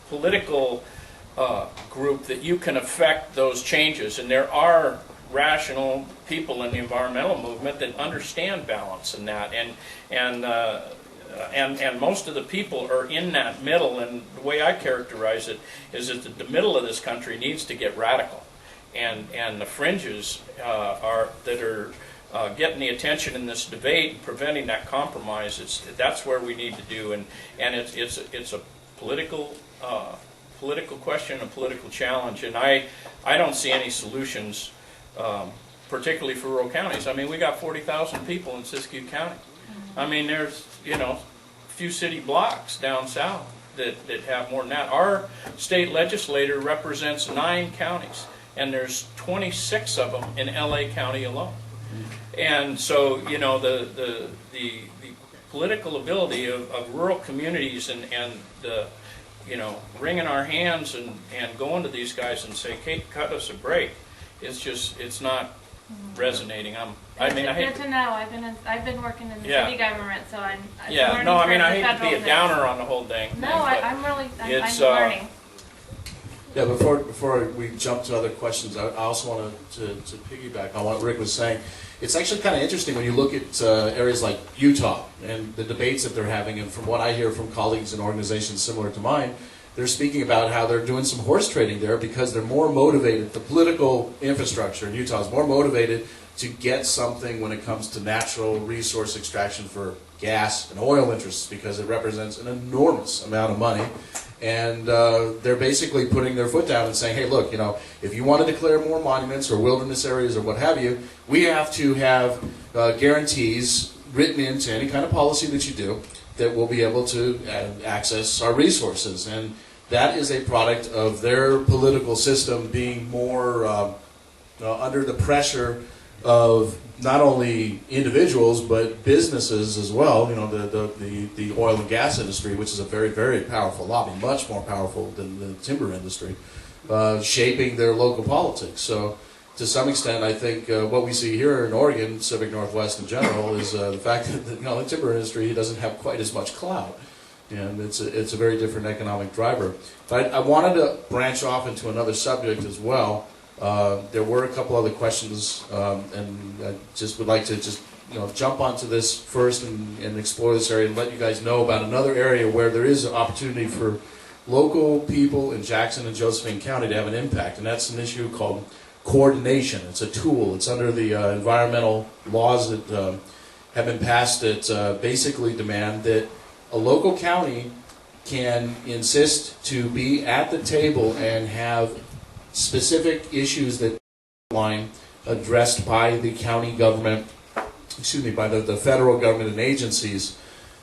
political group that you can affect those changes. And there are rational people in the environmental movement that understand balance in that, and most of the people are in that middle. And the way I characterize it is that the middle of this country needs to get radical, and the fringes are getting the attention in this debate and preventing that compromise. That's where we need to do, and it's a political question, a political challenge, and I don't see any solutions, particularly for rural counties. I mean, we got 40,000 people in Siskiyou County. I mean, there's a few city blocks down south that have more than that. Our state legislator represents 9 counties, and there's 26 of them in LA County alone. And so the political ability of rural communities and the wringing our hands and going to these guys and say, "Kate, cut us a break." It's not resonating. I hate Good to know. I've been working in the Yeah. city government, so I'm Yeah, learning no, I from the hate to be federal a thing. downer on the whole thing. No, but I'm it's, learning. Yeah, before we jump to other questions, I also wanted to piggyback on what Rick was saying. It's actually kind of interesting when you look at areas like Utah and the debates that they're having, and from what I hear from colleagues in organizations similar to mine, they're speaking about how they're doing some horse trading there because they're more motivated. The political infrastructure in Utah is more motivated to get something when it comes to natural resource extraction for gas and oil interests because it represents an enormous amount of money. And they're basically putting their foot down and saying, hey, look, if you want to declare more monuments or wilderness areas or what have you, we have to have guarantees written into any kind of policy that you do that we'll be able to access our resources. And that is a product of their political system being more under the pressure of not only individuals but businesses as well. The oil and gas industry, which is a very, very powerful lobby, much more powerful than the timber industry, shaping their local politics. So to some extent, I think what we see here in Oregon, Pacific Northwest in general, is the fact that the timber industry doesn't have quite as much clout. And it's a very different economic driver. But I wanted to branch off into another subject as well. There were a couple other questions, and I just would like to jump onto this first and explore this area and let you guys know about another area where there is an opportunity for local people in Jackson and Josephine County to have an impact, and that's an issue called coordination. It's a tool. It's under the environmental laws that have been passed that basically demand that a local county can insist to be at the table and have specific issues that line addressed by the county government, by the federal government and agencies.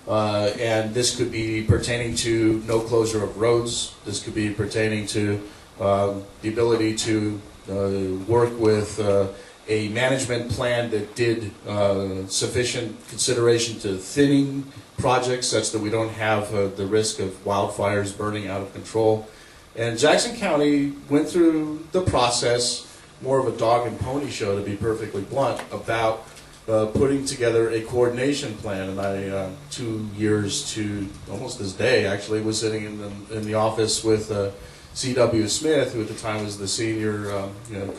And this could be pertaining to no closure of roads. This could be pertaining to the ability to work with a management plan that did sufficient consideration to thinning projects such that we don't have the risk of wildfires burning out of control. And Jackson County went through the process, more of a dog and pony show to be perfectly blunt, about putting together a coordination plan. And I, 2 years to almost this day actually, was sitting in the office with C.W. Smith, who at the time was the senior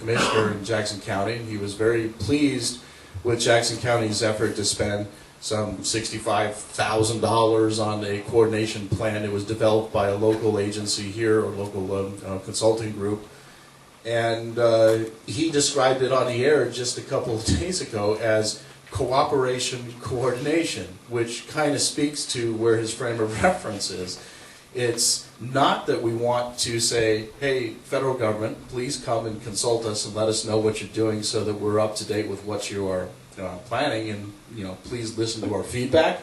commissioner in Jackson County. And he was very pleased with Jackson County's effort to spend some $65,000 on a coordination plan. It was developed by a local agency here, or local consulting group. And he described it on the air just a couple of days ago as cooperation coordination, which kind of speaks to where his frame of reference is. It's not that we want to say, hey, federal government, please come and consult us and let us know what you're doing so that we're up to date with what you are planning, and please listen to our feedback.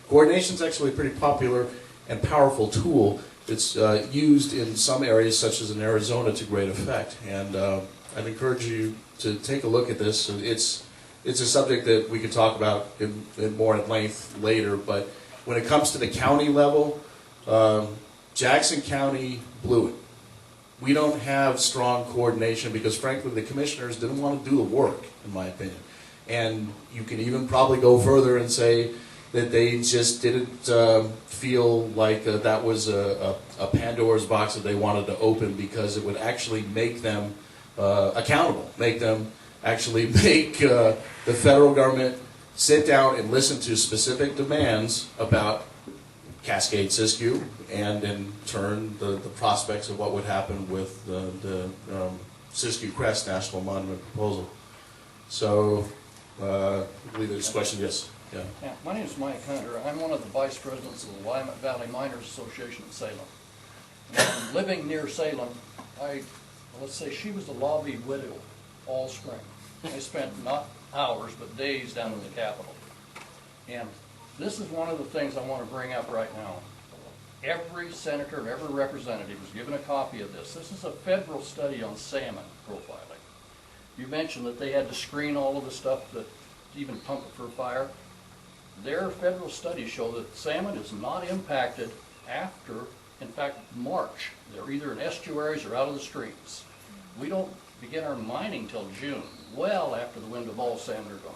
Coordination is actually a pretty popular and powerful tool. It's used in some areas, such as in Arizona, to great effect. And I'd encourage you to take a look at this. It's a subject that we could talk about in more at length later. But when it comes to the county level, Jackson County blew it. We don't have strong coordination because, frankly, the commissioners didn't want to do the work, in my opinion. And you can even probably go further and say that they just didn't feel like that was a Pandora's box that they wanted to open, because it would actually make them accountable, make them actually make the federal government sit down and listen to specific demands about Cascade Siskiyou, and in turn the prospects of what would happen with the Siskiyou Crest National Monument proposal. So I believe there's a question. Yes. Yeah. Yeah, my name is Mike Hunter. I'm one of the vice presidents of the Willamette Valley Miners Association in Salem. And living near Salem, let's say she was a lobbied widow all spring. I spent not hours but days down in the Capitol. And this is one of the things I want to bring up right now. Every senator and every representative was given a copy of this. This is a federal study on salmon profiling. You mentioned that they had to screen all of the stuff, that even pump it for fire. Their federal studies show that salmon is not impacted after, in fact, March. They're either in estuaries or out of the streams. We don't begin our mining till June, well after the window ball salmon are gone.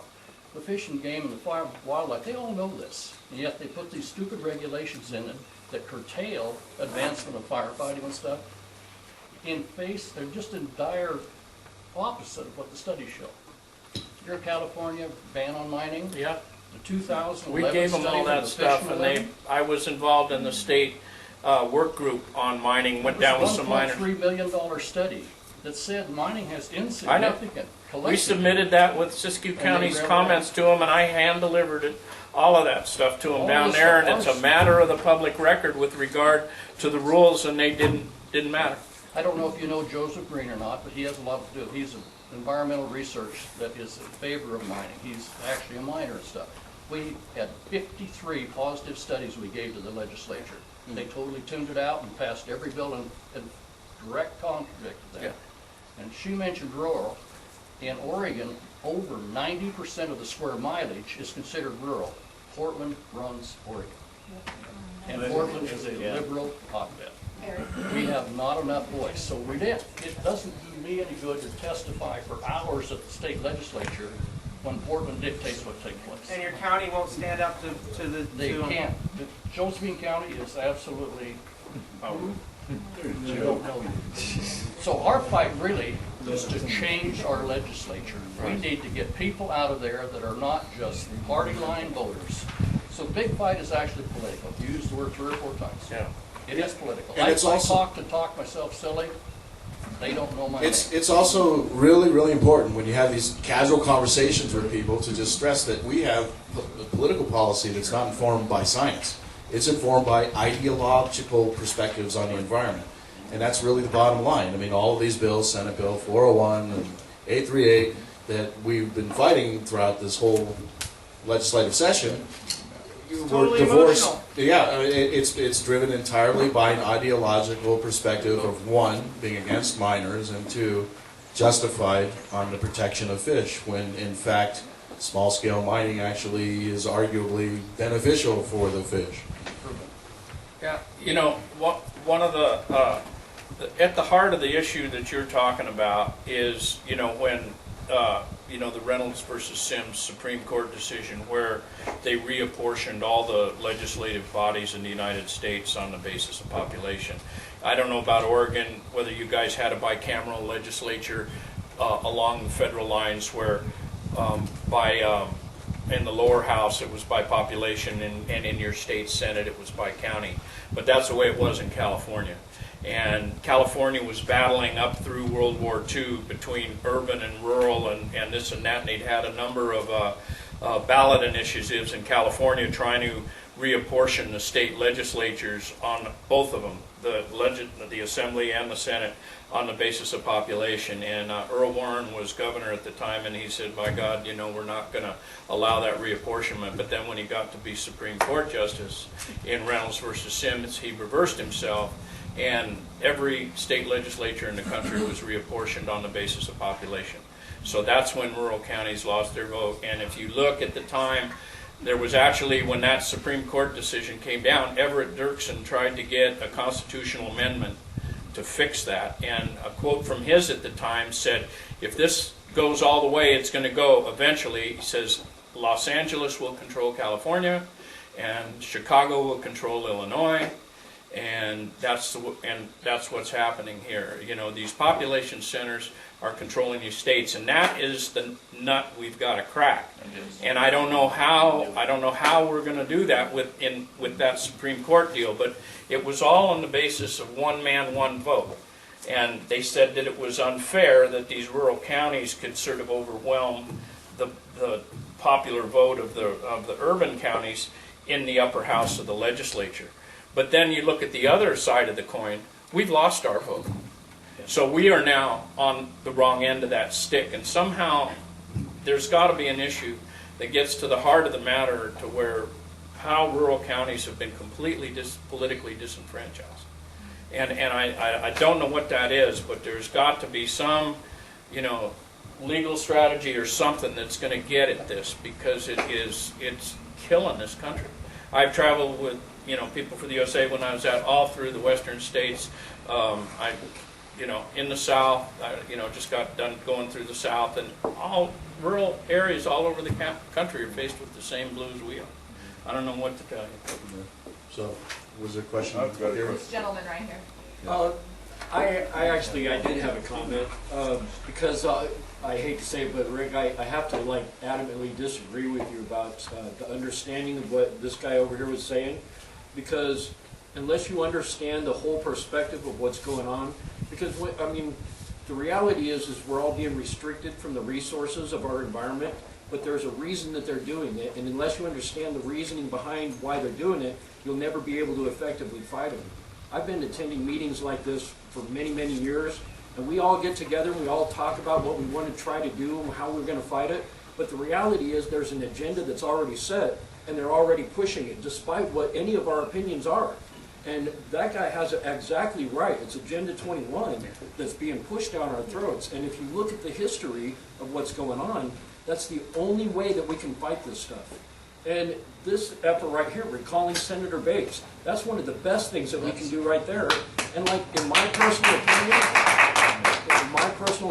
The Fish and Game and the wildlife, they all know this, and yet they put these stupid regulations in it that curtail advancement of firefighting and stuff. they're just in dire opposite of what the studies show. Here in California, ban on mining, Yeah. the 2011 We gave them study all from that the stuff, Fish and Levy, I was involved in the state work group on mining, went down with some miners. $1.3 billion study that said mining has insignificant collective. We submitted that with Siskiyou And they County's read comments to them, and I hand-delivered it, all of that stuff to them All down this there, and stuff. it's a matter of the public record with regard to the rules, and they didn't matter. I don't know if you know Joseph Green or not, but he has a lot to do. He's an environmental research that is in favor of mining. He's actually a miner and stuff. We had 53 positive studies we gave to the legislature. They totally tuned it out and passed every bill in direct contradict to that. Yeah. And she mentioned rural. In Oregon, over 90% of the square mileage is considered rural. Portland runs Oregon. And Portland is a liberal hotbed. We have not enough voice, so it doesn't do me any good to testify for hours at the state legislature when Portland dictates what takes place. And your county won't stand up to the. They can't. Josephine County is absolutely, you don't know you. So our fight really is to change our legislature. We need to get people out of there that are not just party line voters. So big fight is actually political. You used the word 3 or 4 times. Yeah. It is political. And it's also- I talk myself silly. They don't know my name. It's also really, really important when you have these casual conversations with people to just stress that we have a political policy that's not informed by science. It's informed by ideological perspectives on the environment. And that's really the bottom line. I mean, all of these bills, Senate Bill 401 and 838, that we've been fighting throughout this whole legislative session, were totally divorced. emotional. Yeah, it's driven entirely by an ideological perspective of, one, being against miners, and two, justified on the protection of fish, when in fact small-scale mining actually is arguably beneficial for the fish. Yeah, you know, one of the at the heart of the issue that you're talking about is, you know, when you know, the Reynolds versus Sims Supreme Court decision, where they reapportioned all the legislative bodies in the United States on the basis of population. I don't know about Oregon, whether you guys had a bicameral legislature along the federal lines, where in the lower house it was by population, and in your state senate it was by county. But that's the way it was in California. And California was battling up through World War II between urban and rural and this and that, and they'd had a number of ballot initiatives in California trying to reapportion the state legislatures on both of them, the Assembly and the Senate, on the basis of population. And Earl Warren was governor at the time, and he said, by God, you know, we're not going to allow that reapportionment. But then when he got to be Supreme Court Justice in Reynolds versus Sims, he reversed himself, and every state legislature in the country was reapportioned on the basis of population. So that's when rural counties lost their vote. And if you look at the time, there was actually, when that Supreme Court decision came down, Everett Dirksen tried to get a constitutional amendment to fix that. And a quote from his at the time said, if this goes all the way it's going to go eventually, he says, Los Angeles will control California, and Chicago will control Illinois, and that's what's happening here. You know, these population centers are controlling these states, and that is the nut we've got to crack. And I don't know how we're going to do that with that Supreme Court deal, but it was all on the basis of one man, one vote. And they said that it was unfair that these rural counties could sort of overwhelm the popular vote of the urban counties in the upper house of the legislature. But then you look at the other side of the coin, we've lost our vote. So we are now on the wrong end of that stick, and somehow there's got to be an issue that gets to the heart of the matter, to where how rural counties have been completely politically disenfranchised. And I don't know what that is, but there's got to be some, you know, legal strategy or something that's going to get at this, because it's killing this country. I've traveled with, you know, people for the USA when I was out all through the western states. You know, in the South, you know, just got done going through the South, and all rural areas all over the country are faced with the same blues we are. I don't know what to tell you. So, was there a question? I've got a here? This gentleman right here. I did have a comment, because I hate to say it, but Rick, I have to like adamantly disagree with you about the understanding of what this guy over here was saying, because unless you understand the whole perspective of what's going on, because I mean, the reality is we're all being restricted from the resources of our environment, but there's a reason that they're doing it, and unless you understand the reasoning behind why they're doing it, you'll never be able to effectively fight them. I've been attending meetings like this for many, many years, and we all get together and we all talk about what we want to try to do and how we're going to fight it, but the reality is there's an agenda that's already set, and they're already pushing it, despite what any of our opinions are. And that guy has it exactly right. It's Agenda 21 that's being pushed down our throats. And if you look at the history of what's going on, that's the only way that we can fight this stuff. And this effort right here, recalling Senator Bates, that's one of the best things that we can do right there. And like in my personal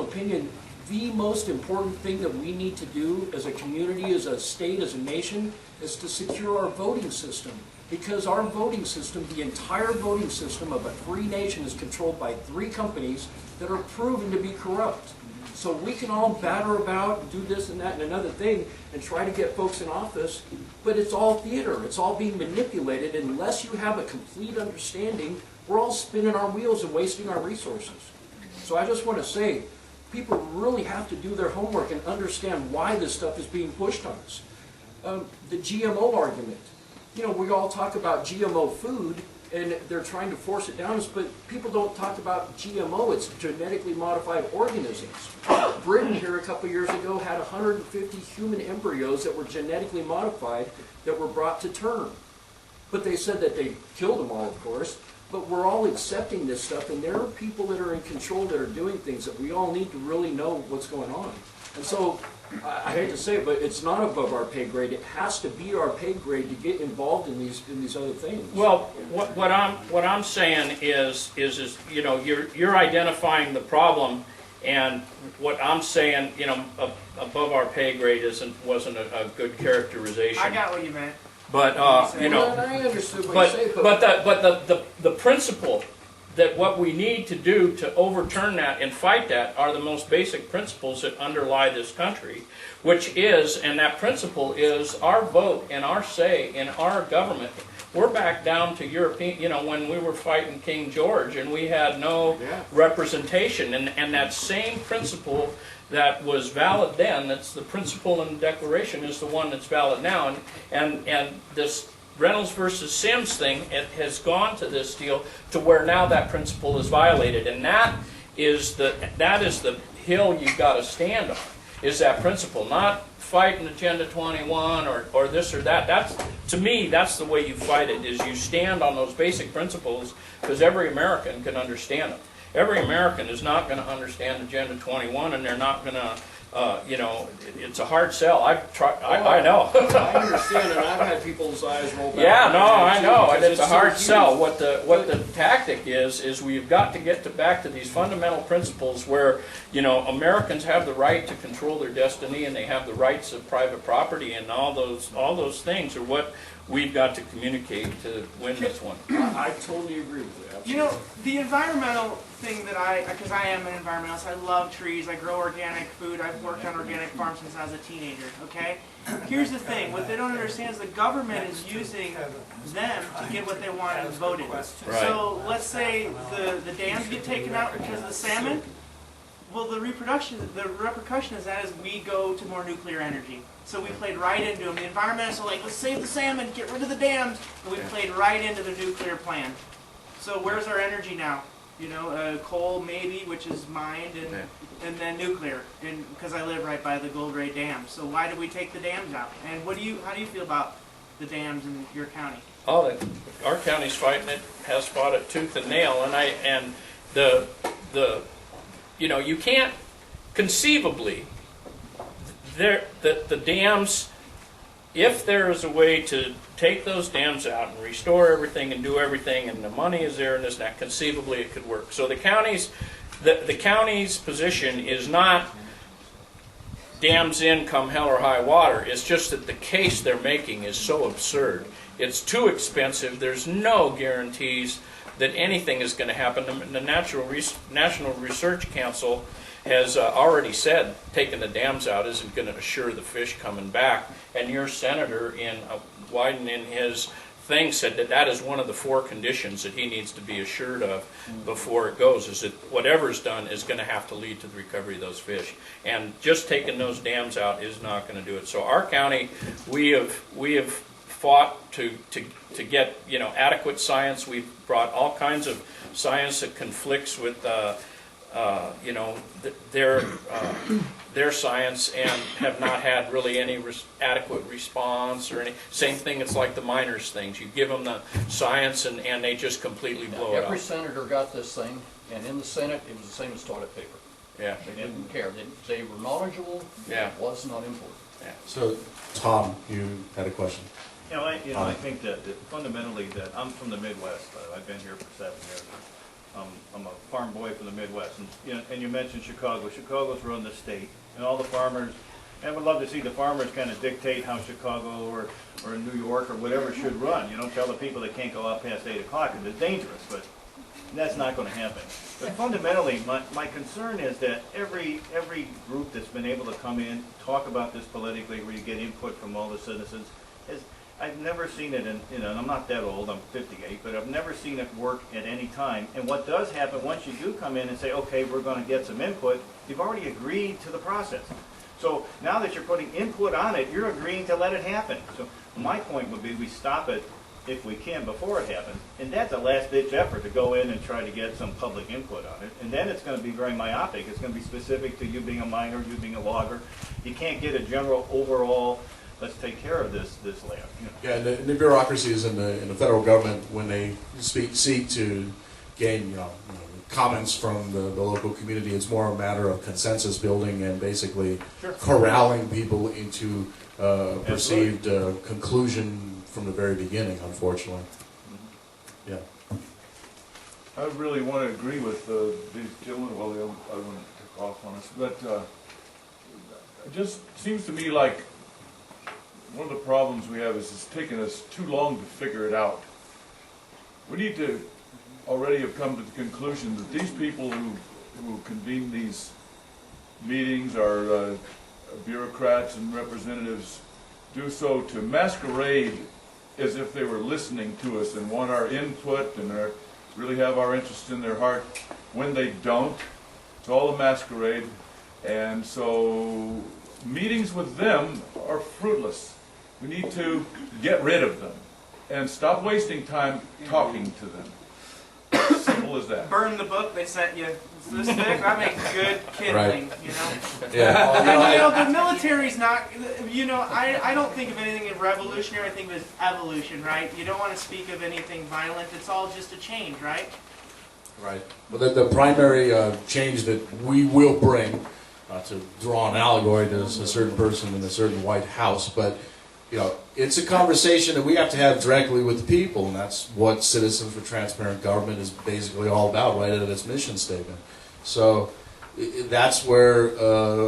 opinion, the most important thing that we need to do as a community, as a state, as a nation, is to secure our voting system. Because our voting system, the entire voting system of a free nation, is controlled by 3 companies that are proven to be corrupt. So we can all batter about and do this and that and another thing and try to get folks in office, but it's all theater. It's all being manipulated. Unless you have a complete understanding, we're all spinning our wheels and wasting our resources. So I just want to say, people really have to do their homework and understand why this stuff is being pushed on us. The GMO argument. You know, we all talk about GMO food, and they're trying to force it down us, but people don't talk about GMO. It's genetically modified organisms. Britain here a couple years ago had 150 human embryos that were genetically modified that were brought to term. But they said that they killed them all, of course. But we're all accepting this stuff, and there are people that are in control that are doing things that we all need to really know what's going on. And so, I hate to say it, but it's not above our pay grade. It has to be our pay grade to get involved in these other things. Well, what I'm saying is you know, you're identifying the problem, and what I'm saying, you know, above our pay grade wasn't a good characterization. I got what you meant. But you know, Well, I understood what you say, but the principle that what we need to do to overturn that and fight that are the most basic principles that underlie this country, which is, and that principle is our vote and our say in our government. We're back down to European, you know, when we were fighting King George and we had no representation, and that same principle that was valid then, that's the principle in the Declaration, is the one that's valid now, and this Reynolds versus Sims thing, it has gone to this deal to where now that principle is violated, and that is the hill you've got to stand on, is that principle, not fighting Agenda 21 or this or that. That's, to me, that's the way you fight it, is you stand on those basic principles, because every American can understand them. Every American is not going to understand Agenda 21, and they're not going to, you know, it's a hard sell. I've tried, I know. I understand, and I've had people's eyes roll back. Yeah, no, I know, and it's a hard so sell. What the tactic is we've got to get back to these fundamental principles where, you know, Americans have the right to control their destiny, and they have the rights of private property, and all those things are what we've got to communicate to win this one. I totally agree with you. Absolutely. You know, the environmental thing that because I am an environmentalist, I love trees, I grow organic food, I've worked on organic farms since I was a teenager, okay? Here's the thing, what they don't understand is the government is using them to get what they want and voted. Right. So let's say the dams get taken out because of the salmon, well, the repercussion of that is we go to more nuclear energy. So we played right into them. The environmentalists are like, let's save the salmon, get rid of the dams, and we played right into the nuclear plan. So where's our energy now? You know, coal maybe, which is mined, and then nuclear, because I live right by the Gold Ray Dam. So why did we take the dams out? And how do you feel about the dams in your county? Oh, our county's fighting it, has fought it tooth and nail, and the you know, you can't conceivably the dams, if there is a way to take those dams out and restore everything and do everything, and the money is there and this and that, conceivably it could work. So the county's position is not dams in come hell or high water. It's just that the case they're making is so absurd. It's too expensive. There's no guarantees that anything is going to happen. The National Research Council has already said taking the dams out isn't going to assure the fish coming back. And your senator in Wyden in his thing said that that is one of the 4 conditions that he needs to be assured of before it goes, is that whatever's done is going to have to lead to the recovery of those fish. And just taking those dams out is not going to do it. So our county, we have fought to get, you know, adequate science. We've brought all kinds of science that conflicts with you know, their science, and have not had really any adequate response or any. Same thing, it's like the miners things. You give them the science and they just completely blow it up. Every senator got this thing, and in the Senate, it was the same as toilet paper. Yeah. They didn't care. They were knowledgeable. Yeah. It was not important. Yeah. So, Tom, you had a question. I think that fundamentally that I'm from the Midwest. I've been here for 7 years. I'm a farm boy from the Midwest, and you mentioned Chicago. Chicago's run the state, and all the farmers. And I would love to see the farmers kind of dictate how Chicago or New York or whatever should run. You know, tell the people they can't go out past 8 o'clock because it's dangerous, but that's not going to happen. But fundamentally, my concern is that every group that's been able to come in, talk about this politically, where you get input from all the citizens, I've never seen it and I'm not that old, I'm 58, but I've never seen it work at any time. And what does happen, once you do come in and say, okay, we're going to get some input, you've already agreed to the process. So now that you're putting input on it, you're agreeing to let it happen. So my point would be we stop it if we can before it happens. And that's a last-ditch effort to go in and try to get some public input on it. And then it's going to be very myopic. It's going to be specific to you being a miner, you being a logger. You can't get a general overall, let's take care of this land. You know. Yeah, and the bureaucracies in the federal government, when they seek to gain comments from the local community, it's more a matter of consensus building and basically corralling people into a perceived conclusion from the very beginning, unfortunately. Yeah. I really want to agree with these gentlemen. Well, the other one took off on us, but it just seems to me like one of the problems we have is it's taken us too long to figure it out. We need to already have come to the conclusion that these people who convene these meetings are bureaucrats and representatives do so to masquerade as if they were listening to us and want our input and really have our interest in their heart, when they don't. It's all a masquerade, and so meetings with them are fruitless. We need to get rid of them and stop wasting time talking to them. Simple as that. Burn the book they sent you. It's this thick. I make good kindling, you know. Yeah. And the military's not. I don't think of anything as revolutionary. I think of it as evolution, right? You don't want to speak of anything violent. It's all just a change, right? Right. Well, the primary change that we will bring, to draw an allegory to a certain person in a certain White House, but it's a conversation that we have to have directly with the people, and that's what Citizens for Transparent Government is basically all about, right at its mission statement. So that's where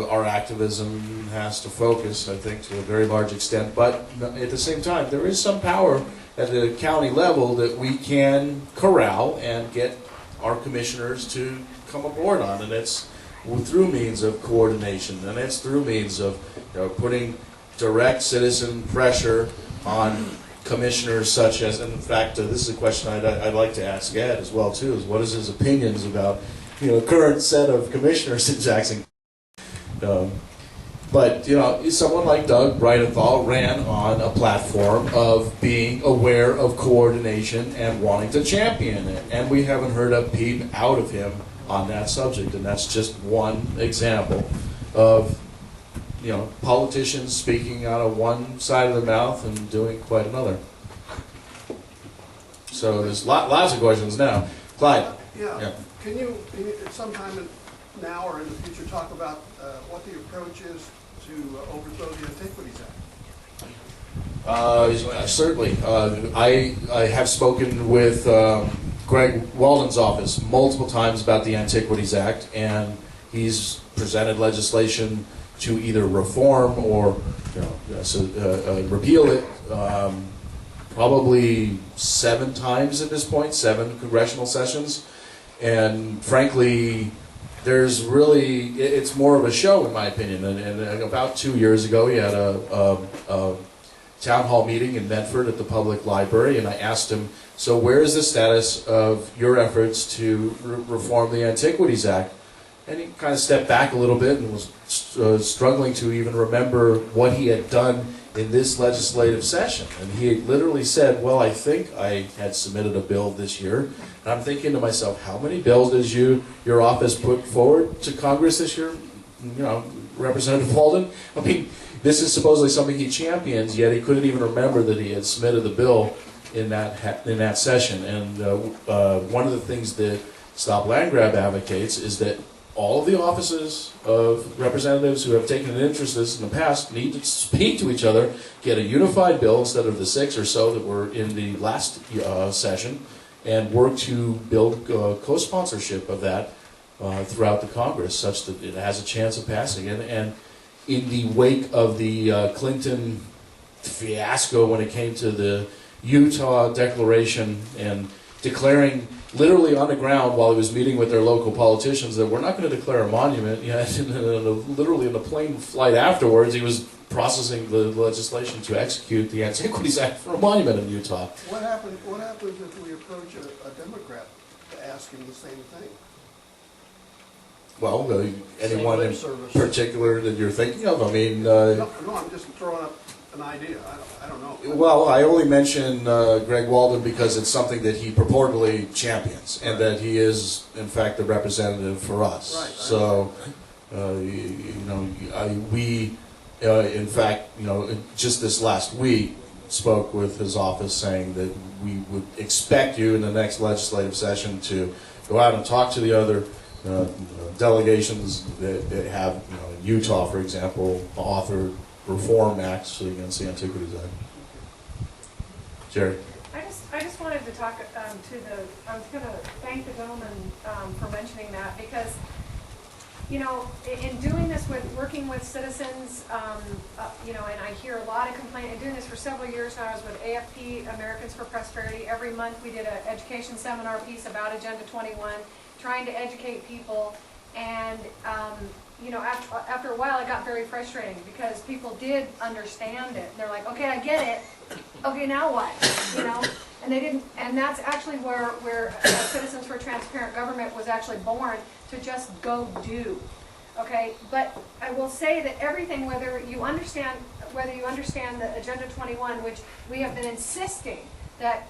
our activism has to focus, I think, to a very large extent. But at the same time, there is some power at the county level that we can corral and get our commissioners to come aboard on, and it's through means of coordination, and it's through means of putting direct citizen pressure on commissioners such as, and in fact, this is a question I'd like to ask Ed as well too, is what is his opinions about current set of commissioners in Jackson. But someone like Doug Brightenthal ran on a platform of being aware of coordination and wanting to champion it, and we haven't heard a peep out of him on that subject, and that's just one example of politicians speaking out of one side of the mouth and doing quite another. So there's lots of questions now. Clyde? Yeah. Can you sometime now or in the future talk about what the approach is to overthrow the Antiquities Act? Certainly. I have spoken with Greg Walden's office multiple times about the Antiquities Act, and he's presented legislation to either reform or repeal it probably 7 times at this point, 7 congressional sessions. And frankly, there's really, it's more of a show in my opinion. And about 2 years ago, he had a town hall meeting in Medford at the public library, and I asked him, so where is the status of your efforts to reform the Antiquities Act? And he kind of stepped back a little bit and was struggling to even remember what he had done in this legislative session. And he literally said, well, I think I had submitted a bill this year. And I'm thinking to myself, how many bills does your office put forward to Congress this year? You know, Representative Walden? I mean, this is supposedly something he champions, yet he couldn't even remember that he had submitted the bill in that session. And one of the things that Stop Land Grab advocates is that all of the offices of representatives who have taken an interest in this in the past need to speak to each other, get a unified bill instead of the 6 or so that were in the last session, and work to build co-sponsorship of that throughout the Congress such that it has a chance of passing. And in the wake of the Clinton fiasco when it came to the Utah Declaration and declaring literally on the ground while he was meeting with their local politicians that we're not going to declare a monument. Yeah, literally in a plane flight afterwards, he was processing the legislation to execute the Antiquities Act for a monument in Utah. What happens if we approach a Democrat to ask him the same thing? Well, anyone in service. particular that you're thinking of? I mean, No, I'm just throwing up an idea. I don't know. well, I only mention Greg Walden because it's something that he purportedly champions, and that he is, in fact, the representative for us. Right. So, we, in fact, just this last week, spoke with his office saying that we would expect you in the next legislative session to go out and talk to the other delegations that have, in Utah, for example, authored reform acts against the Antiquities Act. Jerry? I just wanted to talk I was going to thank the gentleman for mentioning that, because, in doing this working with citizens, and I hear a lot of complaint, and doing this for several years now. I was with AFP, Americans for Prosperity. Every month we did an education seminar piece about Agenda 21, trying to educate people, and after a while it got very frustrating because people did understand it. They're like, okay, I get it. Okay, now what? And they didn't. And that's actually where Citizens for Transparent Government was actually born, to just go do. Okay, but I will say that everything, whether you understand the Agenda 21, which we have been insisting that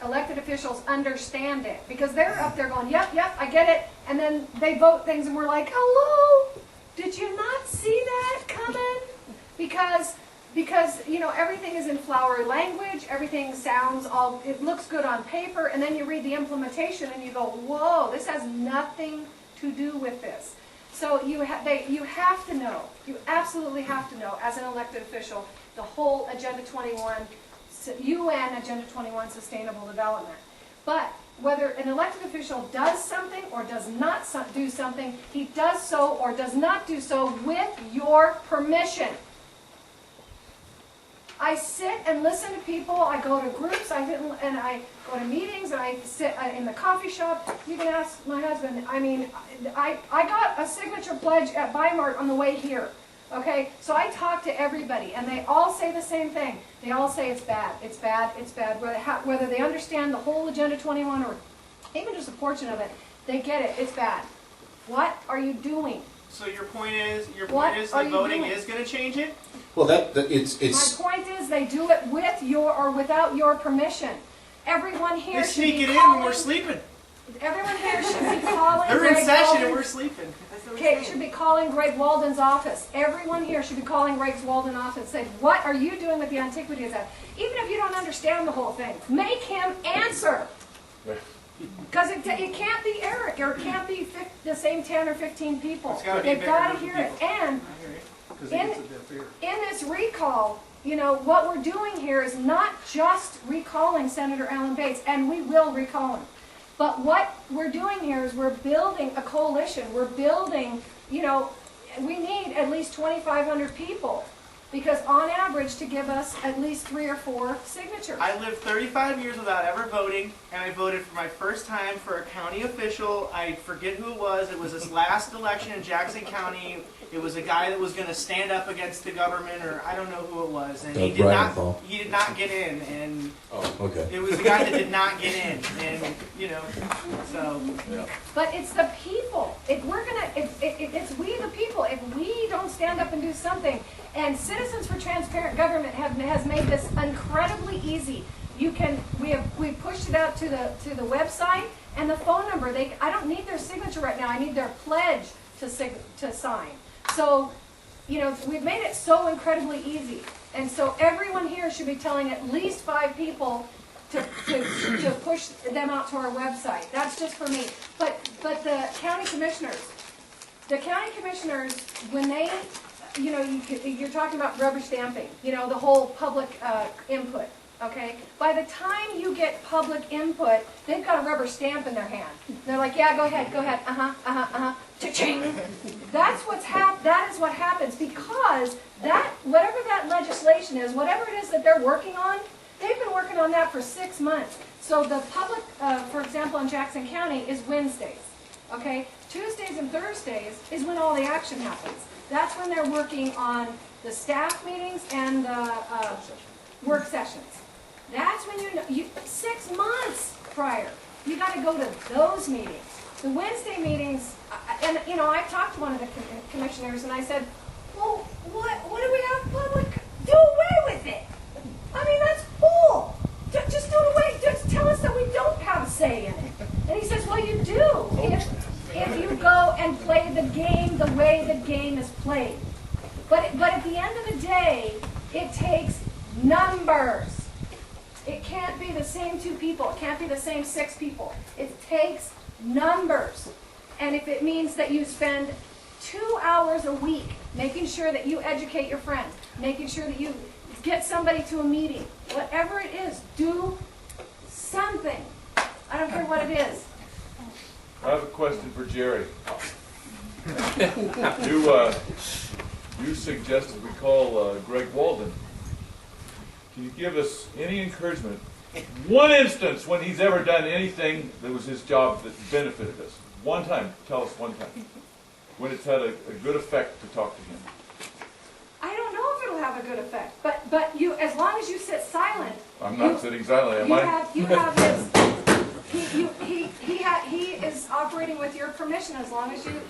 elected officials understand it, because they're up there going, yep, I get it, and then they vote things and we're like, hello, did you not see that coming? Because everything is in flowery language, everything sounds it looks good on paper, and then you read the implementation and you go, whoa, this has nothing to do with this. So you have to know, you absolutely have to know, as an elected official, the whole Agenda 21, UN Agenda 21 Sustainable Development. But whether an elected official does something or does not do something, he does so or does not do so with your permission. I sit and listen to people, I go to groups, I go to meetings, and I sit in the coffee shop. You can ask my husband. I mean, I got a signature pledge at Weimar on the way here. Okay, so I talk to everybody, and they all say the same thing. They all say it's bad, it's bad, it's bad. Whether they understand the whole Agenda 21 or even just a portion of it, they get it, it's bad. What are you doing? So your point is the voting is going to change it? Well, it's. My point is they do it with your or without your permission. Everyone here They should sneak be it in calling, when we're sleeping. Everyone here should be calling. They're in Greg session Walden. and we're sleeping. Okay, should be calling Greg Walden's office. Everyone here should be calling Greg Walden's office and say, what are you doing with the Antiquities Act? Even if you don't understand the whole thing, make him answer. Because it can't be Eric, or it can't be the same 10 or 15 people. They've got to hear it. And in this recall, what we're doing here is not just recalling Senator Alan Bates, and we will recall him. But what we're doing here is we're building a coalition. We're building, we need at least 2,500 people Because on average, to give us at least 3 or 4 signatures. I lived 35 years without ever voting, and I voted for my first time for a county official. I forget who it was. It was this last election in Jackson County. It was a guy that was going to stand up against the government, or I don't know who it was, and he did not get in. And Okay. it was the guy that did not get in, and you know, so. Yeah. But it's the people. If we're gonna, it's we the people. If we don't stand up and do something, and Citizens for Transparent Government has made this incredibly easy. We pushed it out to the website and the phone number. I don't need their signature right now. I need their pledge to sign. So, you know, we've made it so incredibly easy. And so everyone here should be telling at least 5 people to push them out to our website. That's just for me. But the county commissioners, when they, you know, you're talking about rubber stamping, you know, the whole public input, okay? By the time you get public input, they've got a rubber stamp in their hand. They're like, yeah, go ahead, cha-ching. That is what happens, because whatever that legislation is, whatever it is that they're working on, they've been working on that for 6 months. So the public, for example, in Jackson County is Wednesdays, okay? Tuesdays and Thursdays is when all the action happens. That's when they're working on the staff meetings and the work sessions. That's when 6 months prior, you got to go to those meetings. The Wednesday meetings, and you know, I talked to one of the commissioners and I said, well, what do we have public? Do away with it. I mean, that's cool. Just do it away. Just tell us that we don't have a say in it. And he says, well, you do. If you go and play the game the way the game is played. But at the end of the day, it takes numbers. It can't be the same 2 people. It can't be the same 6 people. It takes numbers. And if it means that you spend 2 hours a week making sure that you educate your friends, making sure that you get somebody to a meeting, whatever it is, do something. I don't care what it is. I have a question for Jerry. You suggested we call Greg Walden. Can you give us any encouragement? One instance when he's ever done anything that was his job that benefited us. One time. Tell us one time. When it's had a good effect to talk to him. I don't know if it'll have a good effect, but you, as long as you sit silent. I'm not sitting silent, am I? You have his. He is operating with your permission as long as you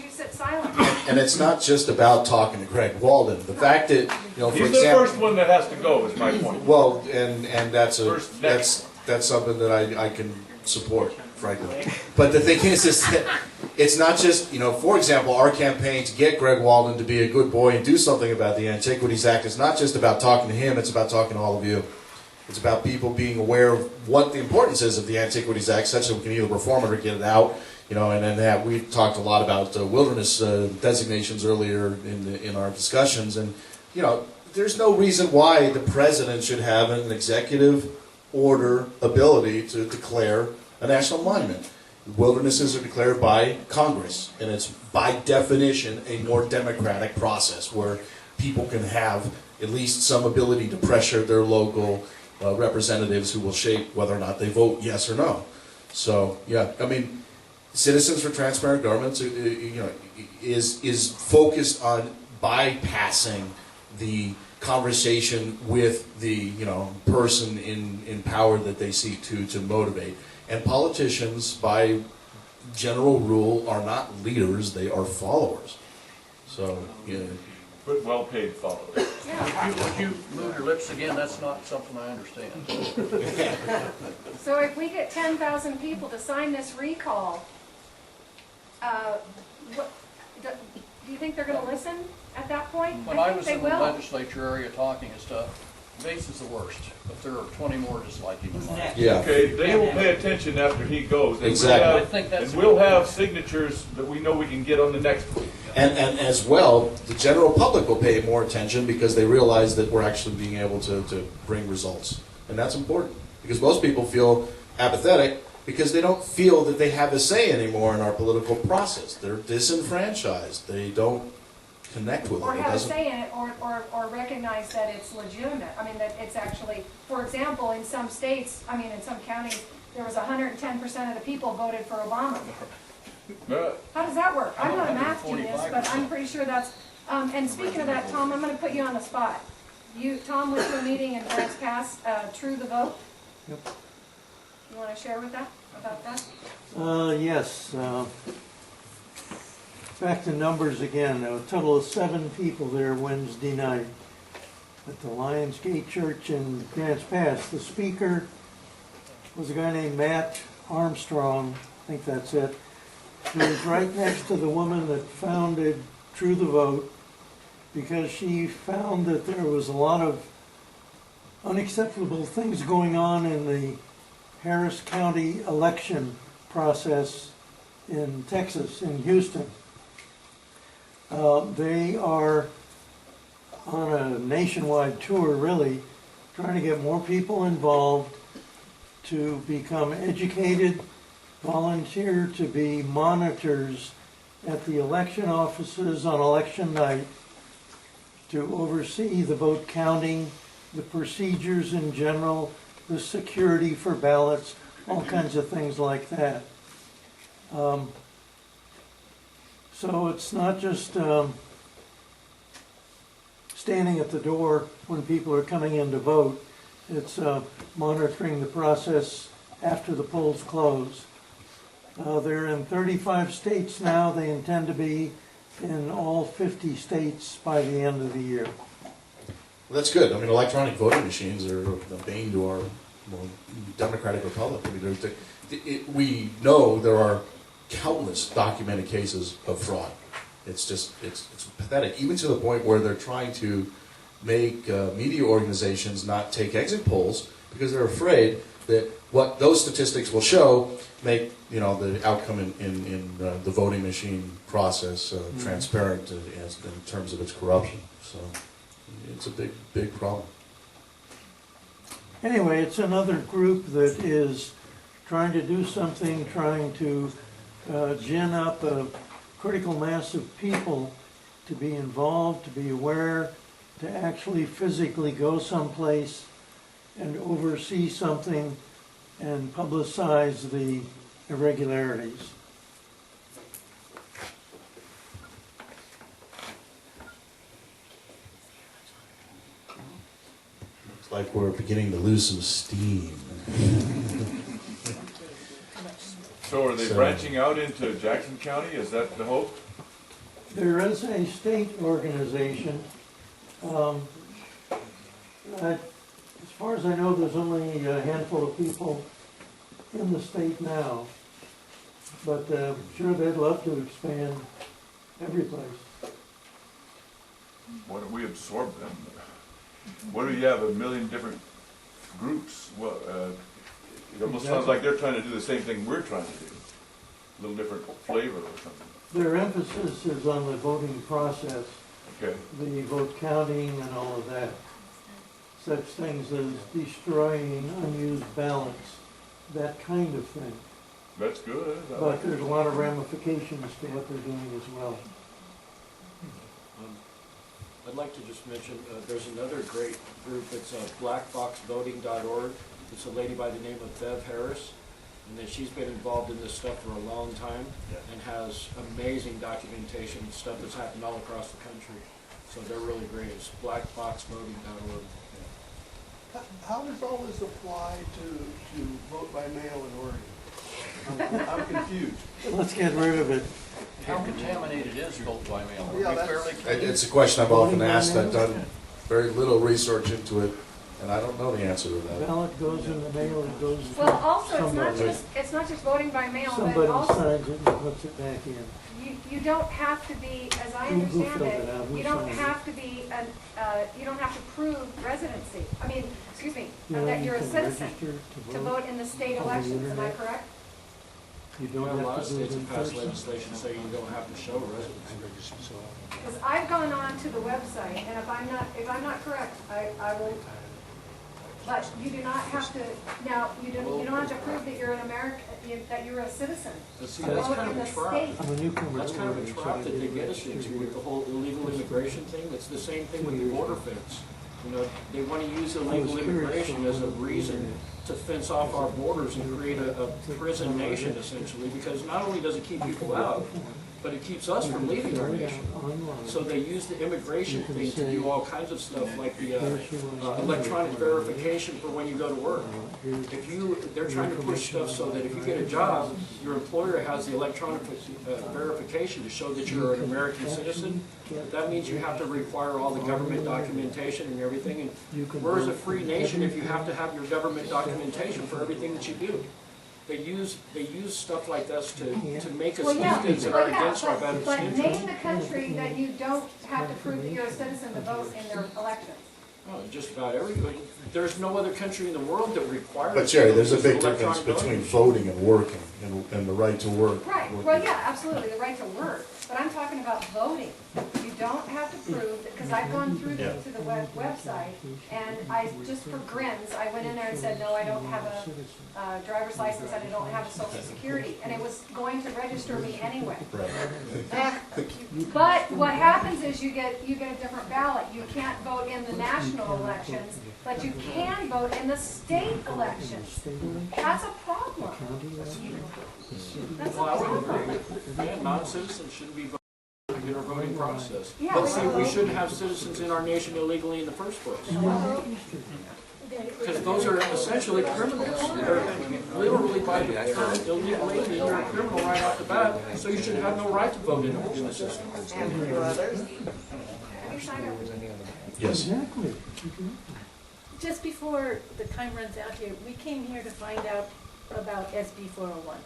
sit silent. And it's not just about talking to Greg Walden. The fact that, you know, for He's example, the first one that has to go, is my point. well, and that's something that I can support, frankly. But the thing is that it's not just, you know, for example, our campaign to get Greg Walden to be a good boy and do something about the Antiquities Act. It's not just about talking to him, it's about talking to all of you. It's about people being aware of what the importance is of the Antiquities Act, such that we can either reform it or get it out. You know, and then we talked a lot about wilderness designations earlier in our discussions. And, you know, there's no reason why the president should have an executive order ability to declare a national monument. Wildernesses are declared by Congress, and it's by definition a more democratic process where people can have at least some ability to pressure their local representatives who will shape whether or not they vote yes or no. So, yeah, I mean, Citizens for Transparent Government, you know, is focused on bypassing the conversation with the, you know, person in power that they seek to motivate. And politicians, by general rule, are not leaders; they are followers. So, yeah. But well-paid followers. Would you move your lips again? That's not something I understand. So if we get 10,000 people to sign this recall, do you think they're going to listen at that point? When I think was they in the will. legislature area talking and stuff, Bates is the worst, but there are 20 more just like him. Yeah. Okay, they will pay attention after he goes. And Exactly. I think that's we'll have signatures that we know we can get on the next one. And as well, the general public will pay more attention because they realize that we're actually being able to bring results. And that's important because most people feel apathetic because they don't feel that they have a say anymore in our political process. They're disenfranchised. They don't connect with it. or It have a doesn't. say in it, or recognize that it's legitimate. I mean, that it's actually, for example, in some states, I mean, in some counties, there was 110% of the people voted for Obama. How does that work? I'm not a math genius, but I'm pretty sure that's, and speaking of that, Tom, I'm gonna put you on the spot. Tom went to a meeting in Grants Pass, True the Vote. Yep. You wanna share about that? Yes. Back to numbers again. A total of 7 people there Wednesday night at the Lions Gate Church in Grants Pass. The speaker was a guy named Matt Armstrong, I think that's it. He was right next to the woman that founded True the Vote, because she found that there was a lot of unacceptable things going on in the Harris County election process in Texas, in Houston. They are on a nationwide tour, really, trying to get more people involved to become educated, volunteer to be monitors at the election offices on election night, to oversee the vote counting, the procedures in general, the security for ballots, all kinds of things like that. So it's not just standing at the door when people are coming in to vote. It's monitoring the process after the polls close. They're in 35 states now. They intend to be in all 50 states by the end of the year. Well, that's good. I mean, electronic voting machines are a bane to our democratic republic. I mean, we know there are countless documented cases of fraud. It's just, it's pathetic, even to the point where they're trying to make media organizations not take exit polls because they're afraid that what those statistics will show make the outcome in the voting machine process transparent in terms of its corruption. So it's a big problem. Anyway, it's another group that is trying to do something, trying to gin up a critical mass of people to be involved, to be aware, to actually physically go someplace and oversee something and publicize the irregularities. Looks like we're beginning to lose some steam. So are they branching out into Jackson County? Is that the hope? There is a state organization. As far as I know, there's only a handful of people in the state now. But sure, they'd love to expand every place. Why don't we absorb them? What do you have, 1 million different groups? Well, it almost sounds like they're trying to do the same thing we're trying to do. A little different flavor or something. Their emphasis is on the voting process, Okay. the vote counting and all of that. Such things as destroying unused ballots, that kind of thing. That's good. I like But it. there's a lot of ramifications to what they're doing as well. I'd like to just mention, there's another great group, it's blackboxvoting.org. It's a lady by the name of Bev Harris, and then she's been involved in this stuff for a long time and has amazing documentation, stuff that's happened all across the country. So they're really great. It's blackboxvoting.org. How does all this apply to vote by mail in Oregon? I'm confused. Let's get rid of it. How contaminated is vote by mail? Yeah, We that's- fairly- It's a question I've often asked. I've done very little research into it, and I don't know the answer to that. Ballot goes in the mail, it goes to Well, also, somebody. it's not just voting by mail, but Somebody also, signs it and puts it back in. you don't have to be, as I Who understand filled it, it out? Who you don't signed it? have to be, you don't have to prove residency. I mean, excuse me, You know, that you you're a can citizen register to vote in the state on the elections, am I internet. correct? You Well, don't a lot have of to do it states in have passed person. legislation saying you don't have to show residency. Because I've gone on to the website, and if I'm not correct, I will But you do not have to, now, you don't have to prove that you're an American, that you're a citizen. But see, To that's vote kind in of the a trap. state. That's kind of a trap that they get us into with the whole illegal immigration thing. It's the same thing with the border fence. You know, they want to use illegal immigration as a reason to fence off our borders and create a prison nation essentially, because not only does it keep people out, but it keeps us from leaving our nation. So they use the immigration thing to do all kinds of stuff, like the electronic verification for when you go to work. They're trying to push stuff so that if you get a job, your employer has the electronic verification to show that you're an American citizen. But that means you have to require all the government documentation and everything. And we're as a free nation if you have to have your government documentation for everything that you do. They use stuff like this to make us Well, do yeah, things that well, are yeah, against our best but interest. name the country that you don't have to prove that you're a citizen to vote in their elections. Oh, just about everybody. There's no other country in the world that requires. But Jerry, there's a big electronic difference between voting. voting and working, and the right to work. Right, well, yeah, absolutely, the right to work, but I'm talking about voting. You don't have to prove, because I've gone through Yeah. to the website, and I, just for grins, I went in there and said, no, I don't have a driver's license, and I don't have a social security, and it was going to register me anyway. But what happens is you get a different ballot. You can't vote in the national elections, but you can vote in the state elections. That's a problem. That's a Well, I would problem. agree. Yeah, non-citizens shouldn't be voting in our voting process. Yeah, But see, we well- shouldn't have citizens in our nation illegally in the first place. Because those are essentially criminals. They're literally by the term illegal alien, you're a criminal right off the bat, so you should have no right to vote in the system. Have you signed up? Yes. Just before the time runs out here, we came here to find out about SB 401.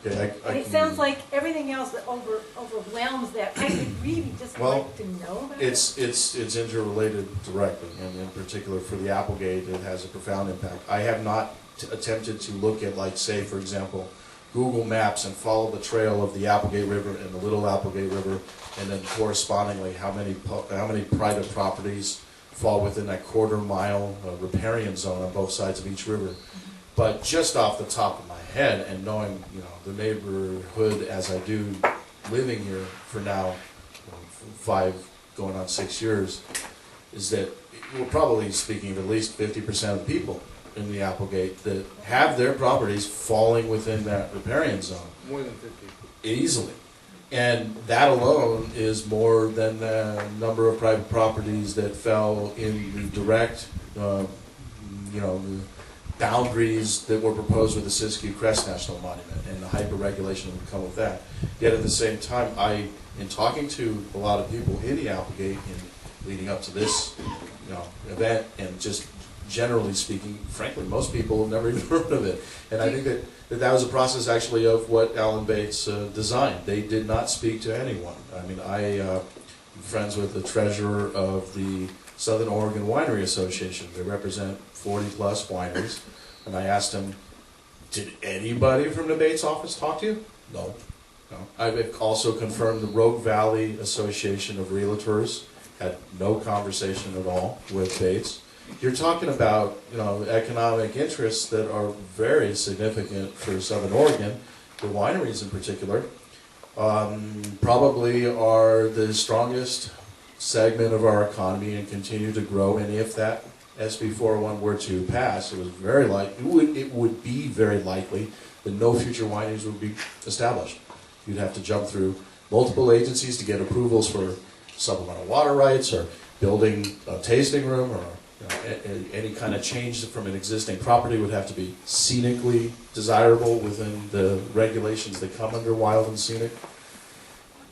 Okay, And it sounds like everything else that overwhelms that. I would really just Well, like to know about it. it's interrelated directly, and in particular for the Applegate, it has a profound impact. I have not attempted to look at, like, say, for example, Google Maps and follow the trail of the Applegate River and the Little Applegate River, and then correspondingly how many private properties fall within that quarter-mile riparian zone on both sides of each river. But just off the top of my head, and knowing, you know, the neighborhood as I do, living here for now 5 going on 6 years, is that we're probably speaking of at least 50% of the people in the Applegate that have their properties falling within that riparian zone. More than 50. Easily. And that alone is more than the number of private properties that fell in the direct, boundaries that were proposed with the Siskiyou Crest National Monument and the hyper-regulation that would come with that. Yet at the same time, in talking to a lot of people in the Applegate in leading up to this, event, and just generally speaking, frankly, most people have never even heard of it. And I think that was a process actually of what Alan Bates designed. They did not speak to anyone. I mean, I'm friends with the treasurer of the Southern Oregon Winery Association. They represent 40-plus wineries. And I asked him, did anybody from the Bates office talk to you? No. I've also confirmed the Rogue Valley Association of Realtors had no conversation at all with Bates. You're talking about, economic interests that are very significant for Southern Oregon. The wineries in particular probably are the strongest segment of our economy and continue to grow. And if that SB 401 were to pass, it would be very likely that no future wineries would be established. You'd have to jump through multiple agencies to get approvals for supplemental water rights or building a tasting room, or any kind of change from an existing property would have to be scenically desirable within the regulations that come under wild and scenic.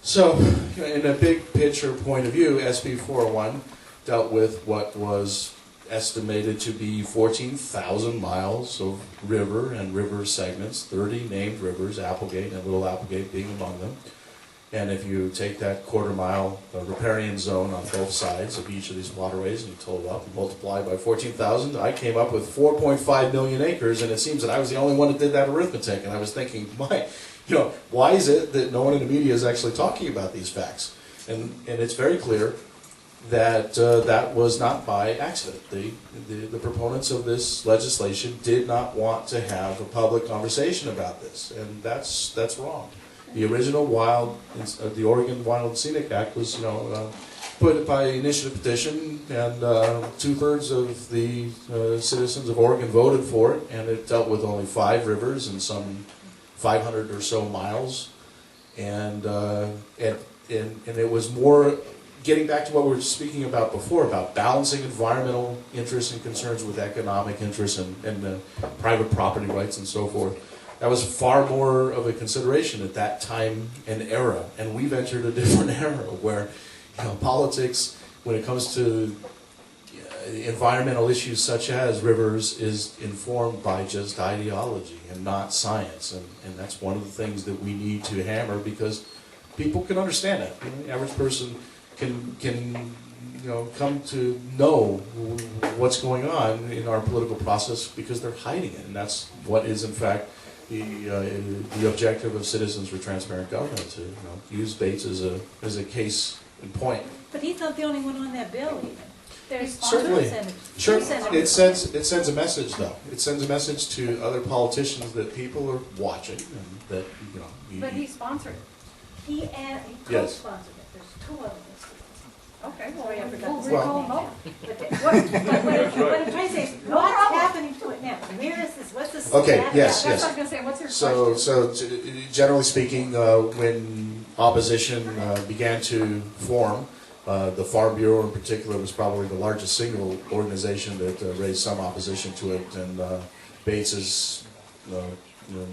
So, in a big picture point of view, SB 401 dealt with what was estimated to be 14,000 miles of river and river segments, 30 named rivers, Applegate and Little Applegate being among them. And if you take that quarter-mile riparian zone on both sides of each of these waterways and you total up and multiply by 14,000, I came up with 4.5 million acres, and it seems that I was the only one that did that arithmetic. And I was thinking, why is it that no one in the media is actually talking about these facts? And it's very clear that that was not by accident. The proponents of this legislation did not want to have a public conversation about this, and that's wrong. The original the Oregon Wild and Scenic Act was, put by initiative petition, and 2/3 of the citizens of Oregon voted for it, and it dealt with only 5 rivers and some 500 or so miles, and it was more getting back to what we were speaking about before, about balancing environmental interests and concerns with economic interests and private property rights and so forth. That was far more of a consideration at that time and era, and we've entered a different era where politics, when it comes to environmental issues such as rivers, is informed by just ideology and not science, and that's one of the things that we need to hammer, because people can understand it. The average person can come to know what's going on in our political process because they're hiding it, and that's what is in fact the objective of Citizens for Transparent Government, to use Bates as a case in point. But he's not the only one on that bill even. There's Certainly. two senators. Sure. Two senators. It sends a message, though. It sends a message to other politicians that people are watching, and that But he sponsored it. He Yes. co-sponsored it. There's 2 of them. Okay, Sorry, I forgot. we'll recall vote. But what I'm trying to say is, what's happening to it now? Where is this? What's this? Okay, status? yes, That's what I was gonna say, what's your So, question? generally speaking, when opposition began to form, the Farm Bureau in particular was probably the largest single organization that raised some opposition to it, and Bates's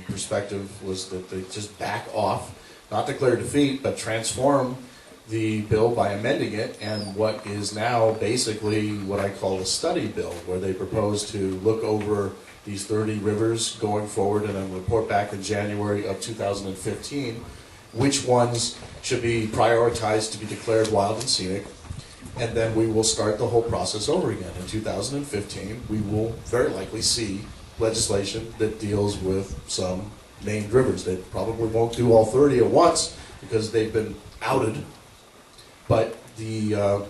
perspective was that they just back off, not declare defeat, but transform the bill by amending it, and what is now basically what I call a study bill, where they propose to look over these 30 rivers going forward and then report back in January of 2015 which ones should be prioritized to be declared wild and scenic, and then we will start the whole process over again. In 2015, we will very likely see legislation that deals with some named rivers. They probably won't do all 30 at once because they've been outed, but the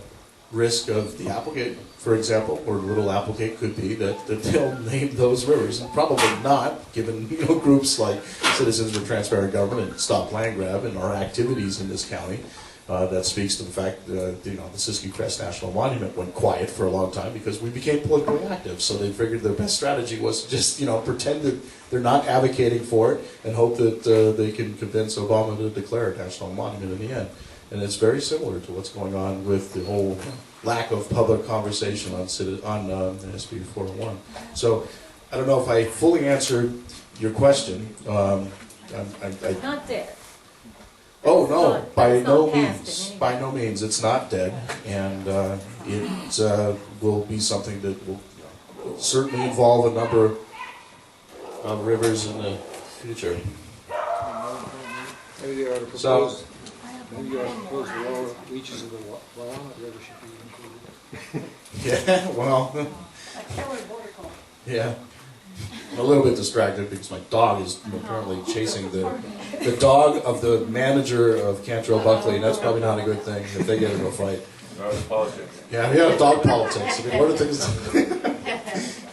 risk of the applicant, for example, or Little Applegate, could be that they'll name those rivers, and probably not, given groups like Citizens for Transparent Government and Stop Land Grab and our activities in this county. That speaks to the fact that the Siskiyou Crest National Monument went quiet for a long time because we became politically active. So they figured their best strategy was to just pretend that they're not advocating for it and hope that they can convince Obama to declare a national monument in the end. And it's very similar to what's going on with the whole lack of public conversation on SB 401. So I don't know if I fully answered your question. It's not dead. Oh no, by no not passed means. in any By no means, it's not dead, and it will be something that will certainly involve a number of rivers in the future. Maybe they ought to propose. Maybe you ought to propose the lower reaches of the Willamette River should be included. Yeah, well, yeah. I'm a little bit distracted because my dog is apparently chasing the dog of the manager of Cantrell Buckley, and that's probably not a good thing if they get into a fight. Politics. Yeah, dog politics. I mean, what are things?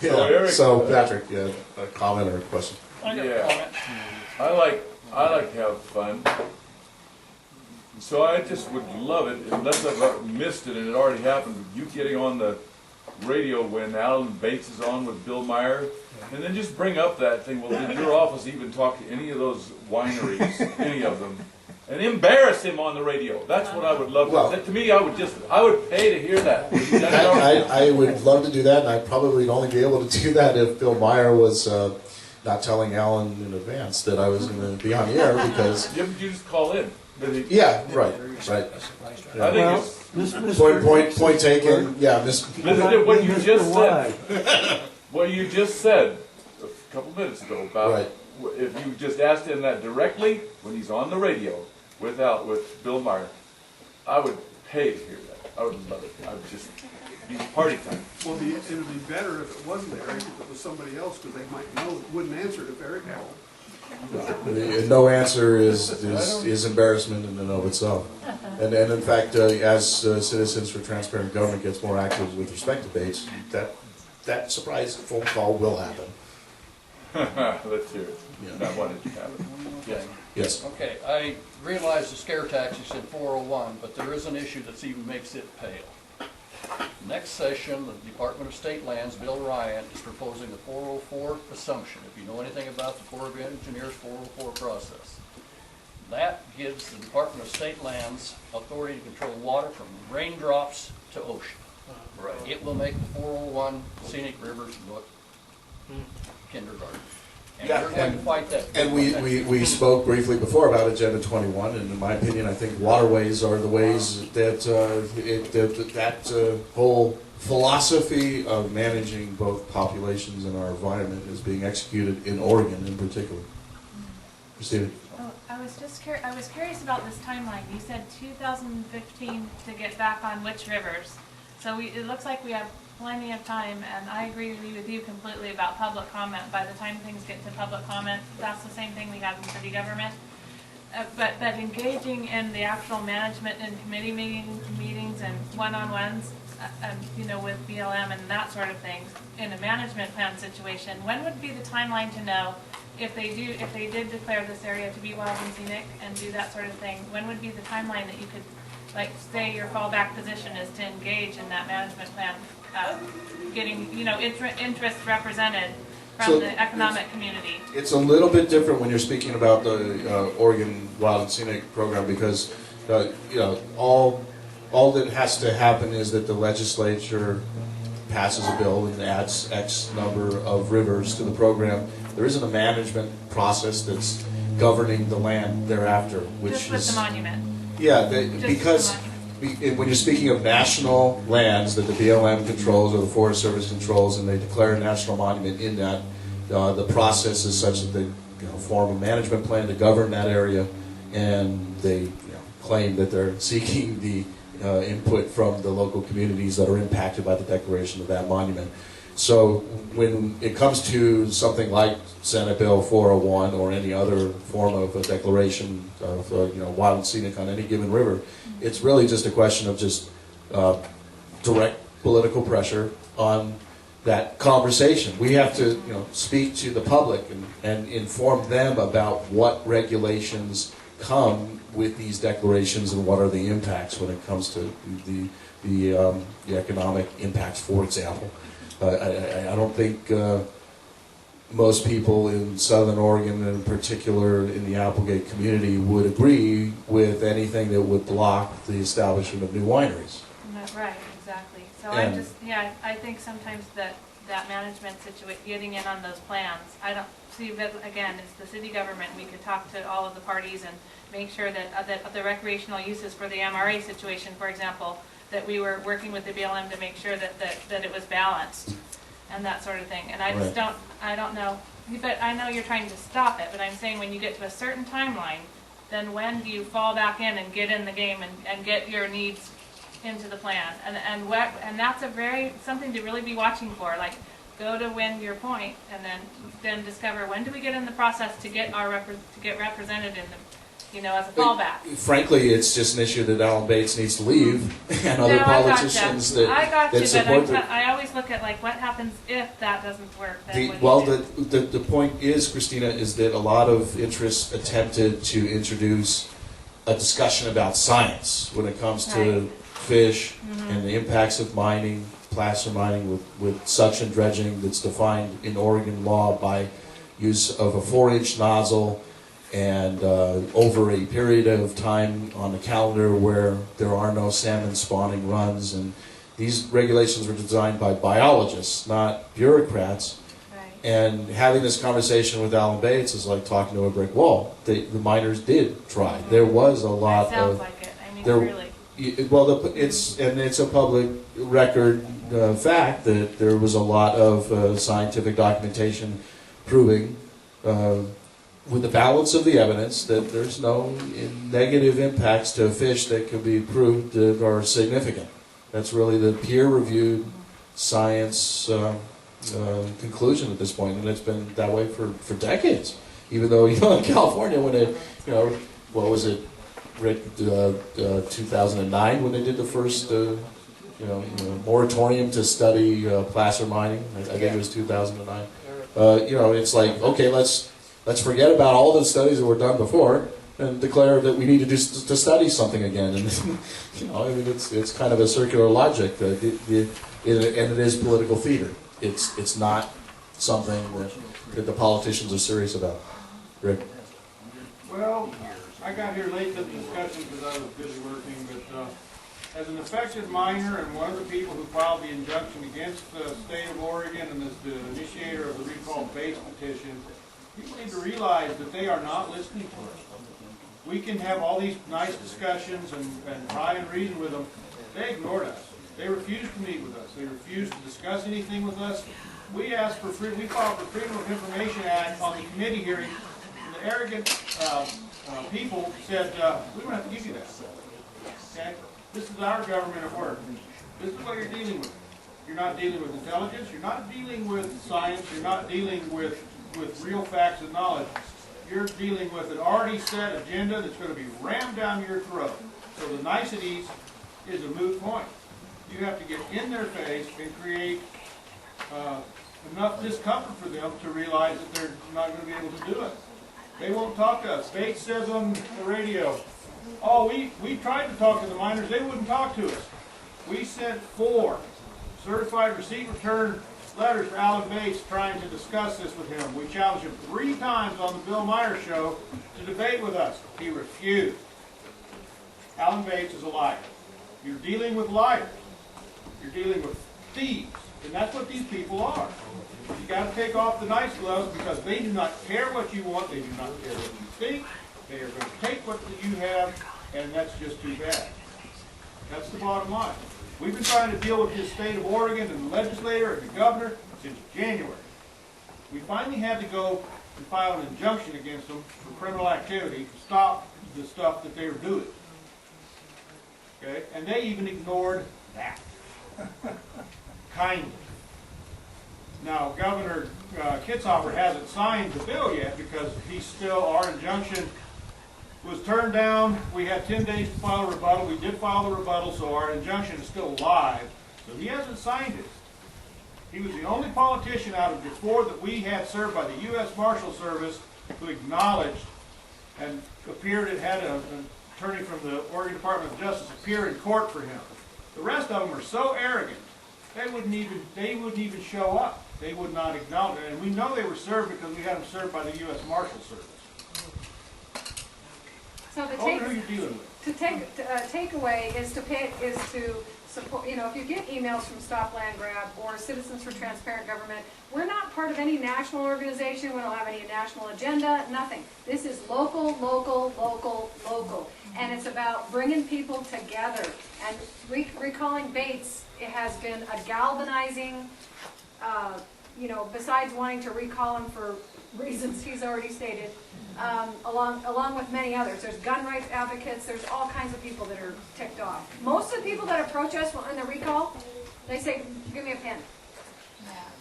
Yeah. So, Patrick, a comment or a question? Yeah, I like to have fun. So I just would love it, unless I've missed it and it already happened, you getting on the radio when Alan Bates is on with Bill Meyer, and then just bring up that thing, well, did your office even talk to any of those wineries, any of them, and embarrass him on the radio? That's what I would love. Well, to me, I would pay to hear that. I would love to do that, and I'd probably only be able to do that if Bill Meyer was not telling Alan in advance that I was going to be on the air, because... You just call in. Yeah, right. I think point taken. Yeah, what you just said. What you just said a couple minutes ago about if you just asked him that directly when he's on the radio with Bill Meyer, I would pay to hear that. I would love it. I would just be party time. Well, it would be better if it wasn't Eric, if it was somebody else, because they might know, wouldn't answer it if Eric called. No answer is embarrassment in and of itself. And in fact, as Citizens for Transparent Government gets more active with respect to Bates, that surprise phone call will happen. Let's hear it. Yeah. I wanted to have it. Okay. Yes. Okay, I realize the scare tax, you said 401, but there is an issue that even makes it pale. Next session, the Department of State Lands, Bill Ryan, is proposing the 404 assumption. If you know anything about the Corps of Engineers 404 process, that gives the Department of State Lands authority to control water from raindrops to ocean. Right. It will make the 401 scenic rivers look kindergarten. And Yeah, you're going to fight that. And we spoke briefly before about Agenda 21, and in my opinion, I think waterways are the ways that that whole philosophy of managing both populations and our environment is being executed in Oregon in particular. Christina? Oh, I was curious about this timeline. You said 2015 to get back on which rivers? So it looks like we have plenty of time, and I agree with you completely about public comment. By the time things get to public comment, that's the same thing we have in city government. But engaging in the actual management and committee meetings and one-on-ones, with BLM and that sort of thing, in a management plan situation, when would be the timeline to know if they did declare this area to be wild and scenic and do that sort of thing? When would be the timeline that you could, like, say your fallback position is to engage in that management plan, getting, interests represented from the economic community? It's a little bit different when you're speaking about the Oregon Wild and Scenic Program because, all that has to happen is that the legislature passes a bill and adds X number of rivers to the program. There isn't a management process that's governing the land thereafter, which Just with the monument. Yeah, Just because when you're speaking of national lands that the BLM controls or the Forest Service controls, and they declare a national monument in that, the process is such that they form a management plan to govern that area, and they claim that they're seeking the input from the local communities that are impacted by the declaration of that monument. So when it comes to something like Senate Bill 401 or any other form of a declaration of wild and scenic on any given river, it's really just a question of just direct political pressure on that conversation. We have to speak to the public and inform them about what regulations come with these declarations and what are the impacts when it comes to the economic impacts, for example. I don't think most people in Southern Oregon, and in particular in the Applegate community, would agree with anything that would block the establishment of new wineries. Right, exactly. So And I think sometimes that management situation, getting in on those plans, I don't see that, again, it's the city government. We could talk to all of the parties and make sure that the recreational uses for the MRA situation, for example, that we were working with the BLM to make sure that it was balanced and that sort of thing. And I just I don't know, but I know you're trying to stop it, but I'm saying when you get to a certain timeline, then when do you fall back in and get in the game and get your needs into the plan? And that's something to really be watching for, like go to win your point and then discover when do we get in the process to get represented in the, as a fallback. Frankly, it's just an issue that Alan Bates needs to leave, and other politicians that support it. I always look at what happens if that doesn't work. The point is, Christina, is that a lot of interests attempted to introduce a discussion about science when it comes to fish and the impacts of mining, placer mining with suction dredging that's defined in Oregon law by use of a 4-inch nozzle and over a period of time on the calendar where there are no salmon spawning runs. And these regulations were designed by biologists, not bureaucrats. Right. And having this conversation with Alan Bates is like talking to a brick wall. The miners did try. There was a lot That sounds of... like it. I mean, there, really. Well, it's a public record fact that there was a lot of scientific documentation proving with the balance of the evidence that there's no negative impacts to fish that could be proved that are significant. That's really the peer-reviewed science conclusion at this point, and it's been that way for decades. Even though, in California, when they, what was it, Rick, 2009, when they did the first, moratorium to study placer mining. I think it was 2009. It's like, okay, let's forget about all the studies that were done before and declare that we need to study something again. And it's kind of a circular logic. And it is political theater. It's not something that the politicians are serious about. Rick. Well, I got here late to the discussion because I was busy working, but as an affected miner and one of the people who filed the injunction against the state of Oregon and as the initiator of the recall base petition, people need to realize that they are not listening to us. We can have all these nice discussions and try and reason with them. They ignored us. They refused to meet with us. They refused to discuss anything with us. We asked for we filed for Freedom of Information Act on the committee hearing, and the arrogant people said, we don't have to give you that. Okay? This is our government at work. This is what you're dealing with. You're not dealing with intelligence. You're not dealing with science. You're not dealing with real facts and knowledge. You're dealing with an already set agenda that's going to be rammed down your throat. So the niceties is a moot point. You have to get in their face and create enough discomfort for them to realize that they're not going to be able to do it. They won't talk to us. Bates says on the radio, oh, we tried to talk to the miners. They wouldn't talk to us. We sent 4 certified receipt return letters to Alan Bates trying to discuss this with him. We challenged him 3 times on the Bill Meyer show to debate with us. He refused. Alan Bates is a liar. You're dealing with liars. You're dealing with thieves. And that's what these people are. You got to take off the nice gloves because they do not care what you want. They do not care what you think. They are going to take what you have, and that's just too bad. That's the bottom line. We've been trying to deal with this state of Oregon and the legislator and the governor since January. We finally had to go and file an injunction against them for criminal activity to stop the stuff that they were doing. Okay? And they even ignored that. Kindly. Now, Governor Kitzhofer hasn't signed the bill yet because our injunction was turned down. We had 10 days to file a rebuttal. We did file the rebuttal, so our injunction is still live. So he hasn't signed it. He was the only politician out of the 4 that we had served by the U.S. Marshal Service who acknowledged and appeared and had an attorney from the Oregon Department of Justice appear in court for him. The rest of them are so arrogant, they wouldn't even show up. They would not acknowledge it. And we know they were served because we had them served by the U.S. Marshal Service. So the Who are you dealing with? takeaway is to support, if you get emails from Stop Land Grab or Citizens for Transparent Government, we're not part of any national organization. We don't have any national agenda, nothing. This is local, local, local, local. And it's about bringing people together. And recalling Bates, it has been a galvanizing, besides wanting to recall him for reasons he's already stated, along with many others. There's gun rights advocates, there's all kinds of people that are ticked off. Most of the people that approach us in the recall, they say, give me a pen.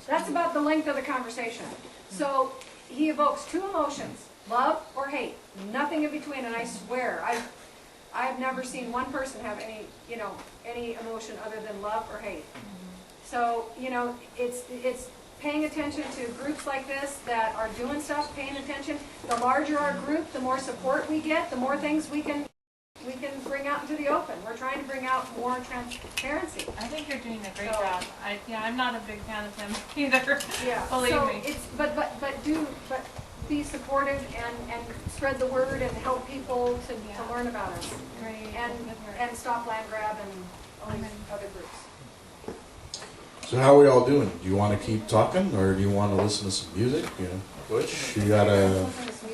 That's about the length of the conversation. So he evokes 2 emotions, love or hate, nothing in between, and I swear, I have never seen one person have any emotion other than love or hate. So, it's paying attention to groups like this that are doing stuff, paying attention. The larger our group, the more support we get, the more things we can bring out into the open. We're trying to bring out more transparency. I think you're doing a great job. I'm not a big fan of him either. Yeah, Believe so me. But be supportive and spread the word and help people to learn about us. Great. And Stop Land Grab and all these other groups. So how are we all doing? Do you want to keep talking, or do you want to listen to some music? Butch, you got a...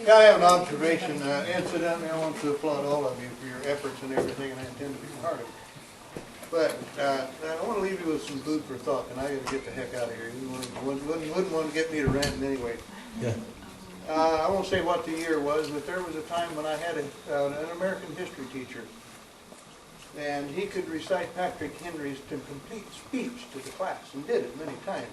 Yeah, I have an observation. Incidentally, I want to applaud all of you for your efforts and everything, and I intend to be part of it. But I want to leave you with some food for thought, and I got to get the heck out of here. You wouldn't want to get me to rant in any way. Yeah. I won't say what the year was, but there was a time when I had an American history teacher. And he could recite Patrick Henry's complete speech to the class, and did it many times.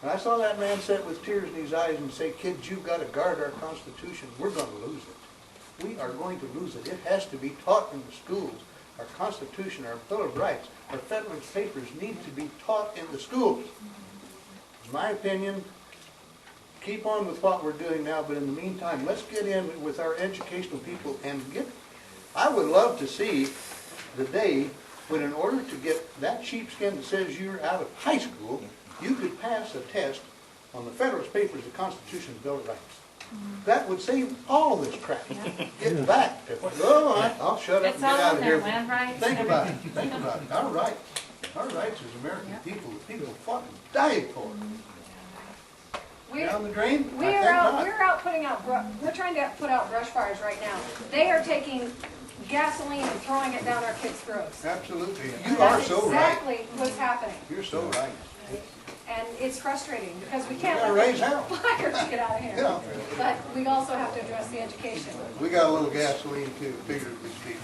And I saw that man sit with tears in his eyes and say, kids, you've got to guard our Constitution. We're going to lose it. We are going to lose it. It has to be taught in the schools. Our Constitution, our Bill of Rights, our Federalist Papers need to be taught in the schools. In my opinion, keep on with what we're doing now, but in the meantime, let's get in with our educational people and I would love to see the day when in order to get that sheepskin that says you're out of high school, you could pass a test on the Federalist Papers, the Constitution, the Bill of Rights. That would save all this crap. Get back to, I'll shut up and It's get all out in of there, here. land rights. Think about it, think about it. Our rights as American people, that people fought and died for. We- Down the drain? I We think are out, not. we're out putting out, we're trying to put out brush fires right now. They are taking gasoline and throwing it down our kids' throats. Absolutely. You are so right. That's exactly what's happening. You're so right. And it's frustrating because we can't gotta let raise hell. the fires get out of here. Yeah. But we also have to address the education. We got a little gasoline too, figuratively speaking.